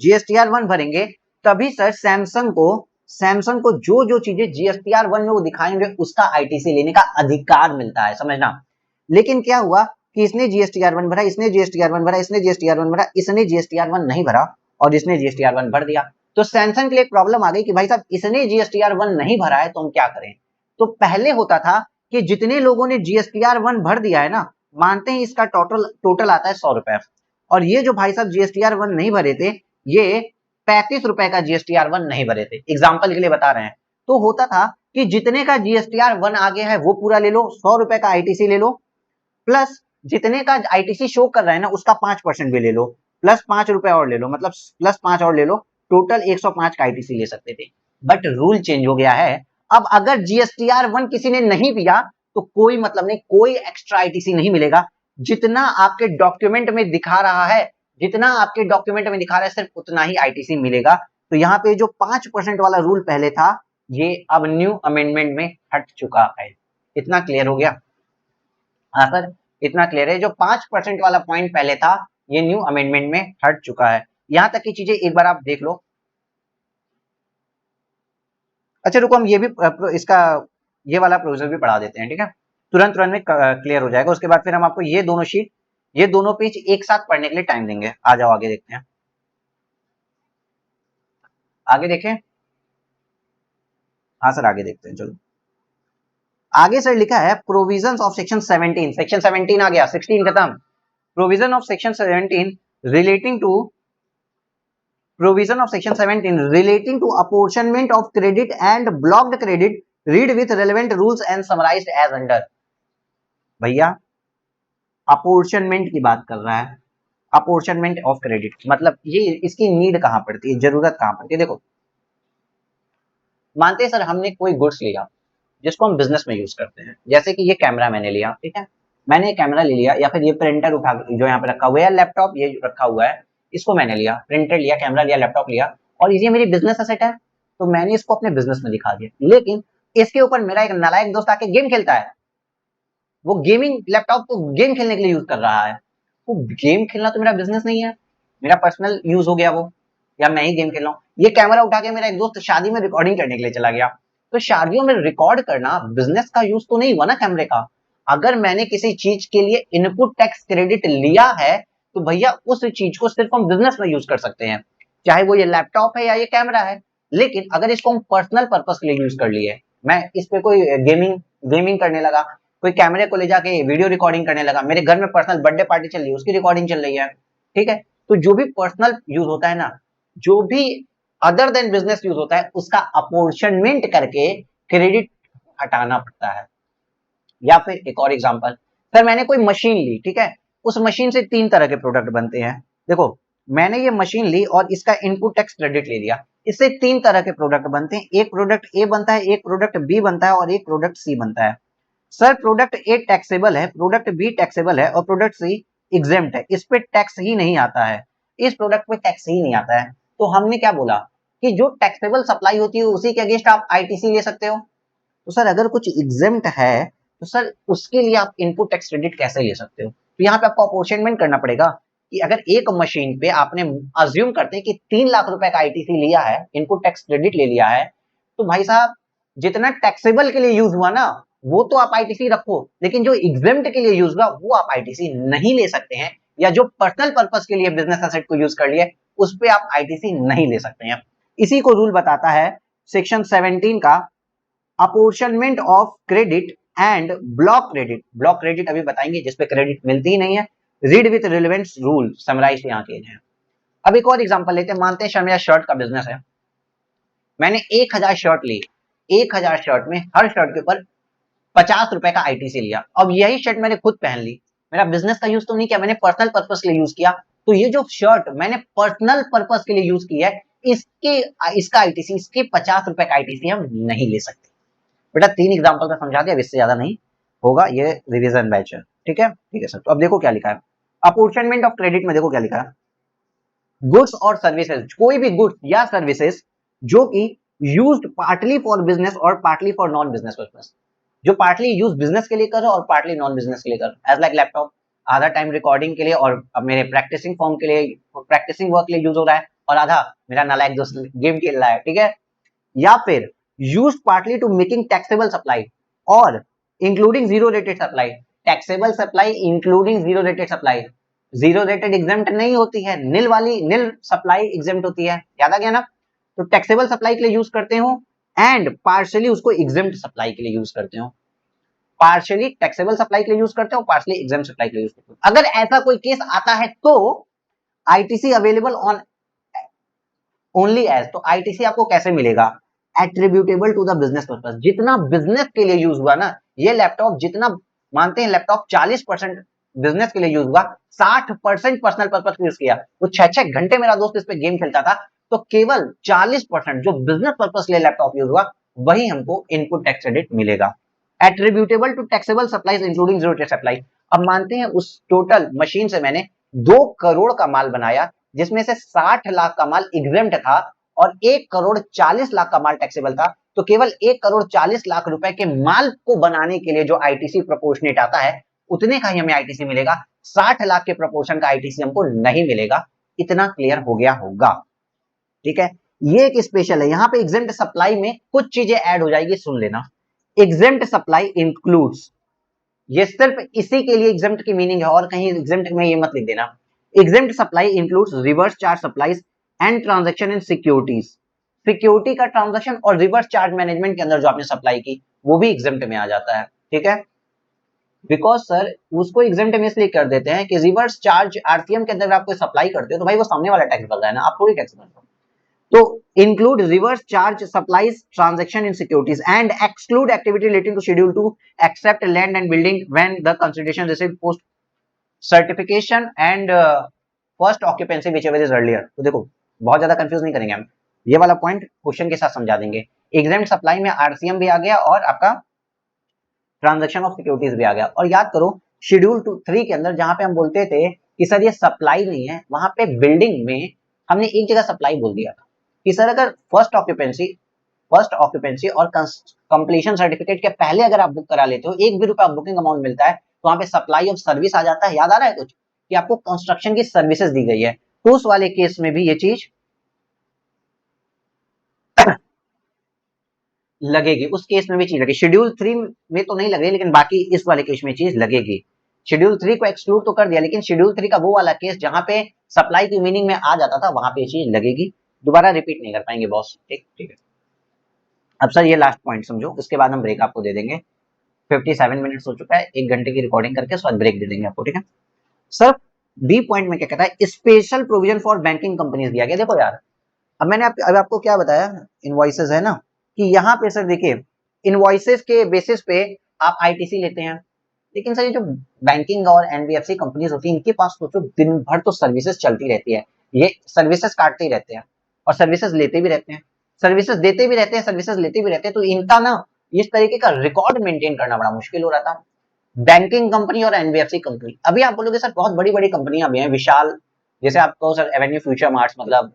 GSTR1 भरेंगे तभी सर सैमसंग को जो जो चीजें GSTR1 में वो दिखाएंगे उसका आईटीसी लेने का अधिकार मिलता है, समझना। लेकिन क्या हुआ कि इसने GSTR1 भरा, इसने GSTR1 भरा, इसने GSTR1 भरा, इसने GSTR1 नहीं भरा और इसने GSTR1 भर दिया। तो सैमसंग के लिए प्रॉब्लम आ गई कि भाई साहब इसने GSTR1 नहीं भरा है तो हम क्या करें। तो पहले होता था कि जितने लोगों ने जीएसटीआर 1 भर दिया है ना, मानते हैं इसका टोटल आता है 100 रुपए, और ये जो भाई साहब जीएसटीआर 1 नहीं भरे थे, ये 35 रुपए का जीएसटीआर 1 नहीं भरे थे, एग्जाम्पल के लिए बता रहे हैं। तो होता था कि जितने का जीएसटीआर 1 आ गया है वो पूरा ले लो, 100 रुपए का आईटीसी ले लो, प्लस जितने का आईटीसी शो कर रहा है ना उसका 5% भी ले लो, प्लस 5 रुपए और ले लो, मतलब प्लस 5 और ले लो, टोटल 105 का आईटीसी ले सकते थे। बट रूल चेंज हो गया है, अब अगर जीएसटीआर 1 किसी ने नहीं दिया तो कोई मतलब नहीं, कोई एक्स्ट्रा आईटीसी नहीं मिलेगा। जितना आपके डॉक्यूमेंट में दिखा रहा है, जितना आपके डॉक्यूमेंट में दिखा रहा है सिर्फ उतना ही आईटीसी मिलेगा। तो यहाँ पे जो 5% वाला रूल पहले था ये अब न्यू अमेंडमेंट में हट चुका है। इतना क्लियर हो गया? हाँ सर, इतना क्लियर है। जो 5% वाला पॉइंट पहले था ये न्यू अमेंडमेंट में हट चुका है। यहां तक की चीजें एक बार आप देख लो। अच्छा रुको, हम ये भी इसका ये वाला प्रोविजन भी पढ़ा देते हैं, ठीक है, तुरंत तुरंत में क्लियर हो जाएगा। उसके बाद फिर हम आपको ये दोनों शीट, ये दोनों पेज एक साथ पढ़ने के लिए टाइम देंगे। आ जाओ आगे देखते हैं, आगे देखें। हाँ सर आगे देखते हैं, चलो आगे सर लिखा है प्रोविजंस ऑफ सेक्शन 17। सेक्शन 17 आ गया, 16 खत्म। Provision of section 17 relating to provision of section 17 relating to apportionment of credit and blocked credit, read with relevant rules and summarized as under। भैया अपॉर्शनमेंट की बात कर रहा है, अपॉर्शनमेंट ऑफ क्रेडिट मतलब ये इसकी नीड कहां पड़ती है, जरूरत कहां पड़ती है। देखो मानते हैं सर हमने कोई गुड्स लिया जिसको हम बिजनेस में यूज करते हैं, जैसे कि ये कैमरा मैंने लिया, ठीक है, मैंने ये कैमरा ले लिया, या फिर ये प्रिंटर उठा जो यहाँ पे रखा हुआ है, लैपटॉप ये रखा हुआ है, इसको मैंने लिया, प्रिंटर लिया, कैमरा लिया, लैपटॉप लिया, और ये मेरी बिजनेस एसेट है, तो मैंने इसको अपने बिजनेस में दिखा दिया। लेकिन इसके ऊपर मेरा एक नालायक दोस्त आके गेम खेलता है, वो गेमिंग लैपटॉप को गेम खेलने के लिए यूज कर रहा है, वो गेम खेलना तो मेरा बिजनेस नहीं है, मेरा पर्सनल यूज हो गया वो, या मैं ही गेम खेल रहा हूँ। ये कैमरा उठा के मेरा एक दोस्त शादी में रिकॉर्डिंग करने के लिए चला गया, तो शादियों में रिकॉर्ड करना बिजनेस का यूज तो नहीं हुआ ना कैमरे का। अगर मैंने किसी चीज के लिए इनपुट टैक्स क्रेडिट लिया है तो भैया उस चीज को सिर्फ हम बिजनेस में यूज कर सकते हैं, चाहे वो ये लैपटॉप है या ये कैमरा है। लेकिन अगर इसको हम पर्सनल पर्पस के लिए यूज कर लिए, मैं इस पे कोई गेमिंग करने लगा, कोई कैमरे को ले जाके वीडियो रिकॉर्डिंग करने लगा, मेरे घर में पर्सनल बर्थडे पार्टी चल रही है उसकी रिकॉर्डिंग चल रही है, ठीक है, तो जो भी पर्सनल यूज होता है ना, जो भी अदर देन बिजनेस यूज होता है उसका अपॉर्शनमेंट करके क्रेडिट हटाना पड़ता है। या फिर एक और एग्जांपल, सर मैंने कोई मशीन ली, ठीक है, उस मशीन से 3 तरह के प्रोडक्ट बनते हैं। देखो मैंने ये मशीन ली और इसका इनपुट टैक्स क्रेडिट ले लिया, इससे 3 तरह के प्रोडक्ट बनते हैं, एक प्रोडक्ट ए बनता है, एक प्रोडक्ट बी बनता है और एक प्रोडक्ट सी बनता है। सर प्रोडक्ट ए टैक्सेबल है, प्रोडक्ट बी टैक्सेबल है और प्रोडक्ट सी एग्जेम्प्ट है, इस पे टैक्स ही नहीं आता है, इस प्रोडक्ट पे टैक्स ही नहीं आता है। तो हमने क्या बोला कि जो टैक्सेबल सप्लाई होती है उसी के अगेंस्ट आप आईटीसी ले सकते हो। तो सर अगर कुछ एग्जेम्प्ट है तो सर उसके लिए आप इनपुट टैक्स क्रेडिट कैसे ले सकते हो? तो यहाँ पे आपको अपॉर्चमेंट करना पड़ेगा कि अगर एक मशीन पे आपने अज्यूम करते हैं कि 3 लाख रुपए का आईटीसी लिया है, इनपुट टैक्स क्रेडिट ले लिया है, तो भाई साहब जितना टैक्सेबल के लिए यूज हुआ ना वो तो आप आईटीसी रखो, लेकिन जो एग्जेम्प्ट के लिए यूज हुआ वो आप आईटीसी नहीं ले सकते हैं, या जो पर्सनल पर्पस के लिए बिजनेस एसेट को यूज कर लिए उस पे आप आईटीसी नहीं ले सकते हैं। इसी को रूल बताता है सेक्शन 17 का, apportionment of credit and block credit. Block credit अभी बताएंगे जिसपे क्रेडिट मिलती ही नहीं है, read with relevant rule summarise यहाँ किए हैं। अब एक और एग्जांपल लेते हैं, मानते हैं सर मेरा शर्ट का बिजनेस है, मैंने 1000 शर्ट ली, 1000 शर्ट में हर शर्ट के ऊपर 50 रुपए का आईटीसी लिया, अब यही शर्ट मैंने खुद पहन ली, मेरा बिजनेस का यूज तो नहीं किया, मैंने पर्सनल पर्पस के लिए यूज किया, तो ये जो शर्ट मैंने पर्सनल पर्पस के लिए यूज किया है इसका आईटीसी, इसके 50 रुपए का आईटीसी हम नहीं ले सकते। बेटा 3 एग्जांपल का समझा दिया, इससे ज्यादा नहीं होगा, ये रिवीजन बैच है, ठीक है, ठीक है सर। तो अब देखो क्या लिखा है, अपॉर्चमेंट ऑफ क्रेडिट में देखो क्या लिखा है, गुड्स और सर्विसेज, कोई भी गुड्स या सर्विसेज जो कि यूज्ड पार्टली फॉर बिजनेस और partly for non business purpose, जो पार्टली यूज बिजनेस के लिए करो और पार्टली नॉन बिजनेस के लिए करो, एज लाइक लैपटॉप आधा टाइम रिकॉर्डिंग के लिए और मेरे प्रैक्टिसिंग फॉर्म के लिए, प्रैक्टिसिंग वर्क के लिए यूज हो रहा है, और आधा मेरा नालायक दोस्त गेम खेल रहा है, ठीक है। या फिर used partly to making taxable supply or including zero rated supply, taxable supply including zero rated supply, zero rated exempt नहीं होती है, नील वाली नील सप्लाई exempt होती है, याद आ गया ना। तो टैक्सेबल सप्लाई के लिए यूज करते हो एंड पार्शियली उसको exempt सप्लाई के लिए यूज करते हो। पार्शियली टैक्सेबल सप्लाई के लिए यूज करते हो, पार्शियली एग्जाम्प्ट सप्लाई के लिए यूज करते हो। अगर ऐसा कोई केस आता है तो ITC available on only as, तो आईटीसी आपको कैसे मिलेगा? Attributable to the business purpose, जितना बिजनेस के लिए यूज हुआ ना ये लैपटॉप, जितना मानते हैं लैपटॉप 40% बिजनेस के लिए यूज हुआ, 60% पर्सनल पर्पस यूज किया। तो 6-6 घंटे मेरा दोस्त इस पे गेम खेलता था, तो केवल 40% जो बिजनेस पर्पस के लिए लैपटॉप यूज हुआ वही हमको इनपुट टैक्स क्रेडिट मिलेगा। Attributable to taxable supplies including zero tax supply, अब मानते हैं उस टोटल मशीन से मैंने 2 करोड़ का माल बनाया, जिसमें से 60 लाख का माल एग्जेम्प्ट था और 1 करोड़ 40 लाख का माल टैक्सेबल था, तो केवल 1 करोड़ 40 लाख रुपए के माल को बनाने के लिए जो आईटीसी प्रोपोर्शनेट आता है उतने का ही हमें आईटीसी मिलेगा, 60 लाख के प्रोपोर्शन का आईटीसी हमको नहीं मिलेगा। इतना क्लियर हो गया होगा, ठीक है। ये एक स्पेशल है, यहां पे एग्जेम्प्ट सप्लाई में कुछ चीजें ऐड हो जाएगी, सुन लेना। एग्जेम्प्ट सप्लाई इंक्लूड्स, ये सिर्फ इसी के लिए एग्जेम्प्ट की मीनिंग है, और कहीं एग्जेम्प्ट में ये मत लिख देना। Exempt supply includes reverse charge supplies and transaction in securities, security का ट्रांजैक्शन और रिवर्स चार्ज मैनेजमेंट के अंदर जो आपने सप्लाई की वो भी एग्जेम्प्ट में आ जाता है, ठीक है। बिकॉज सर उसको एग्जेम्प्ट में इसलिए कर देते हैं कि रिवर्स चार्ज आरसीएम के अंदर आप कोई सप्लाई करते हो तो भाई वो सामने वाला टैक्स भर रहा है ना, आप थोड़ी टैक्स भर रहे हो। तो include reverse charge supplies transaction in securities and exclude activity relating to schedule to accept land and building when the consideration received post certification and first occupancy whichever is earlier। तो देखो बहुत ज्यादा confuse नहीं करेंगे हम, ये वाला point question के साथ समझा देंगे। एग्जेम्प्ट सप्लाई में आरसीएम भी आ गया और आपका ट्रांजेक्शन ऑफ सिक्योरिटीज भी आ गया। और याद करो शेड्यूल 3 के अंदर जहां पे हम बोलते थे कि सर ये सप्लाई नहीं है, वहां पे बिल्डिंग में हमने एक जगह सप्लाई बोल दिया था कि सर अगर फर्स्ट ऑक्यूपेंसी और कंप्लीशन सर्टिफिकेट के पहले अगर आप बुक करा लेते हो, 1 भी रुपया बुकिंग अमाउंट मिलता है, तो वहां पे सप्लाई ऑफ सर्विस आ जाता है। याद आ रहा है कुछ कि आपको कंस्ट्रक्शन की सर्विसेज दी गई है, तो उस वाले केस में भी ये चीज लगेगी, उस केस में भी चीज लगेगी। शेड्यूल 3 में तो नहीं लग रही, लेकिन बाकी इस वाले केस में चीज लगेगी। शेड्यूल 3 को एक्सक्लूड तो कर दिया, लेकिन शेड्यूल 3 का वो वाला केस जहां पे सप्लाई की मीनिंग में आ जाता था वहां पे चीज लगेगी। दोबारा रिपीट नहीं कर पाएंगे बॉस, ठीक है। अब सर ये लास्ट पॉइंट समझो, उसके बाद हम ब्रेक आपको दे देंगे। 57 मिनट्स हो चुका है, 1 घंटे की रिकॉर्डिंग करके उसके बाद ब्रेक दे देंगे आपको, ठीक है। सर बी पॉइंट में क्या कहता है, special provision for banking companies दिया गया। देखो यार, अब मैंने अब आपको क्या बताया, इनवॉइसेस है ना, कि यहाँ पे सर देखिए इनवॉइसेस के बेसिस पे आप आईटीसी लेते हैं, लेकिन सर ये जो बैंकिंग और एनबीएफसी कंपनीज होती है इनके पास सोचो दिन भर तो सर्विसेज चलती रहती है, ये सर्विसेज काटते ही रहते हैं और सर्विसेज लेते भी रहते हैं, सर्विसेज देते भी रहते हैं, सर्विसेज लेते भी रहते हैं, तो इनका ना इस तरीके का रिकॉर्ड मेंटेन करना बड़ा मुश्किल हो रहा था। बैंकिंग कंपनी और एनबीएफसी कंपनी, अभी आप बोलोगे सर बहुत बड़ी बड़ी कंपनियां भी हैं, विशाल, जैसे आप कहो सर एवेन्यू फ्यूचर मार्ट्स, मतलब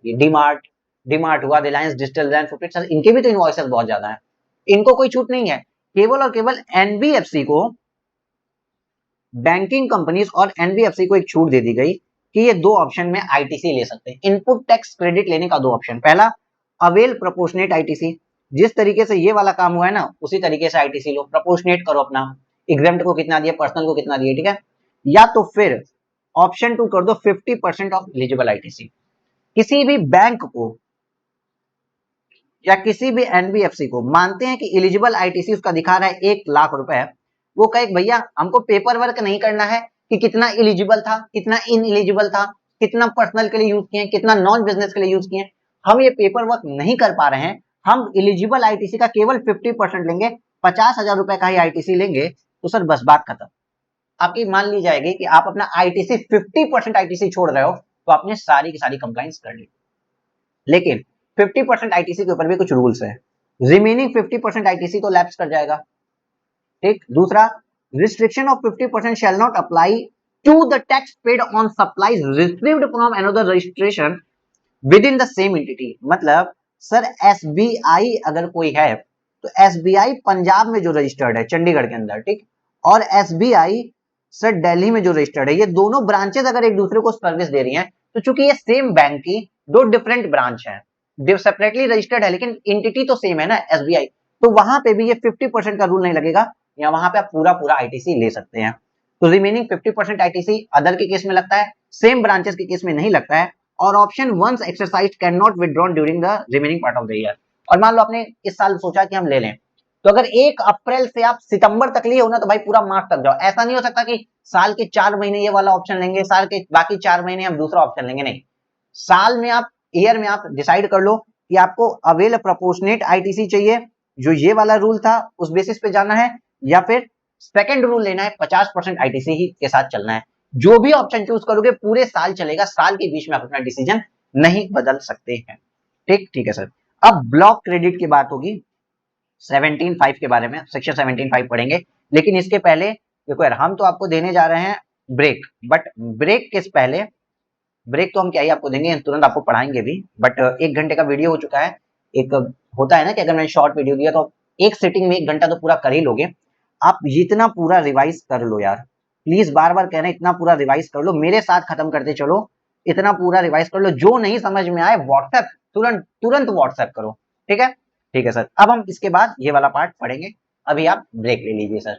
डीमार्ट हुआ, Reliance digital, Reliance footprint, sir इनके भी तो इनवॉइसेस बहुत ज्यादा है, इनको कोई छूट नहीं है। केवल और केवल एनबीएफसी को, बैंकिंग कंपनीज और एनबीएफसी को एक छूट दे दी गई कि ये 2 ऑप्शन में आईटीसी ले सकते हैं, इनपुट टैक्स क्रेडिट लेने का 2 ऑप्शन। पहला अवेल प्रोपोर्शनेट आईटीसी, जिस तरीके से ये वाला काम हुआ है ना उसी तरीके से आईटीसी लो, प्रोपोर्शनेट करो अपना, एग्जेम्प्ट को कितना दिया, पर्सनल को कितना दिया, ठीक है। या तो फिर ऑप्शन 2 कर दो 50% ऑफ एलिजिबल आईटीसी। किसी भी बैंक को या किसी भी एनबीएफसी को मानते हैं कि एलिजिबल आईटीसी उसका दिखा रहा है 1 लाख रुपए, वो कहे भैया हमको पेपर वर्क नहीं करना है कि कितना एलिजिबल था, कितना इन एलिजिबल था, कितना पर्सनल के लिए यूज किए, कितना नॉन बिजनेस के लिए यूज किए, हम ये पेपर वर्क नहीं कर पा रहे हैं, हम एलिजिबल आईटीसी का केवल 50% लेंगे, 50,000 रुपए का ही आईटीसी लेंगे, तो सर बस बात खत्म। आपकी मान ली जाएगी कि आप अपना आईटीसी 50% आईटीसी छोड़ रहे हो, तो आपने सारी की सारी कंप्लाइंस कर ली। लेकिन 50% आईटीसी के ऊपर भी कुछ रूल्स है, रिमेनिंग 50% आईटीसी तो लैप्स कर जाएगा, ठीक। दूसरा, restriction of 50% shall not apply to the tax paid on supplies received from another registration within the same entity. मतलब सर एसबीआई अगर कोई है तो एसबीआई पंजाब में जो रजिस्टर्ड है चंडीगढ़ के अंदर, ठीक, और एसबीआई सर दिल्ली में जो रजिस्टर्ड है, ये दोनों ब्रांचेस अगर एक दूसरे को सर्विस दे रही हैं, तो चूंकि ये सेम बैंक की 2 डिफरेंट ब्रांच हैं, सेपरेटली रजिस्टर्ड है लेकिन एंटिटी तो सेम है ना एसबीआई, तो वहां पे भी ये 50% का रूल नहीं लगेगा, या वहां पे आप पूरा आईटीसी ले सकते हैं। तो रिमेनिंग 50% आईटीसी अदर के केस में लगता है, सेम ब्रांचेस के केस में नहीं लगता है, और option once exercise can not withdrawn during the remaining part of the year. और मान लो आपने इस साल सोचा कि हम ले लें, तो अगर 1 अप्रैल से आप सितंबर तक लिए हो ना तो भाई पूरा मार्क्स तक जाओ। ऐसा नहीं हो सकता कि साल के 4 महीने ये वाला ऑप्शन लेंगे, साल के बाकी 4 महीने हम दूसरा ऑप्शन लेंगे, नहीं। साल में आप, ईयर में आप डिसाइड कर लो कि आपको अवेल प्रपोर्शनेट आईटीसी चाहिए, जो ये वाला रूल था उस बेसिस पे जाना है, या फिर सेकंड रूल लेना है 50% आईटीसी ही के साथ चलना है। जो भी ऑप्शन चूज करोगे पूरे साल चलेगा, साल के बीच में आप अपना डिसीजन नहीं बदल सकते हैं। ठीक है सर। अब ब्लॉक क्रेडिट की बात होगी 17.5 के बारे में, सेक्शन 17.5 पढ़ेंगे। लेकिन इसके पहले देखो यार, हम तो आपको देने जा रहे हैं ब्रेक, बट ब्रेक किस पहले, ब्रेक तो हम क्या ही आपको देंगे, तुरंत आपको पढ़ाएंगे भी, बट 1 घंटे का वीडियो हो चुका है। एक होता है ना कि अगर मैंने शॉर्ट वीडियो दिया तो एक सिटिंग में 1 घंटा तो पूरा कर ही लोगे। आप इतना पूरा रिवाइज कर लो यार, प्लीज, बार बार कह रहे हैं, इतना पूरा रिवाइज कर लो, मेरे साथ खत्म करते चलो। इतना पूरा रिवाइज कर लो, जो नहीं समझ में आए व्हाट्सएप तुरंत तुरंत व्हाट्सएप करो। ठीक है सर। अब हम इसके बाद ये वाला पार्ट पढ़ेंगे, अभी आप ब्रेक ले लीजिए सर।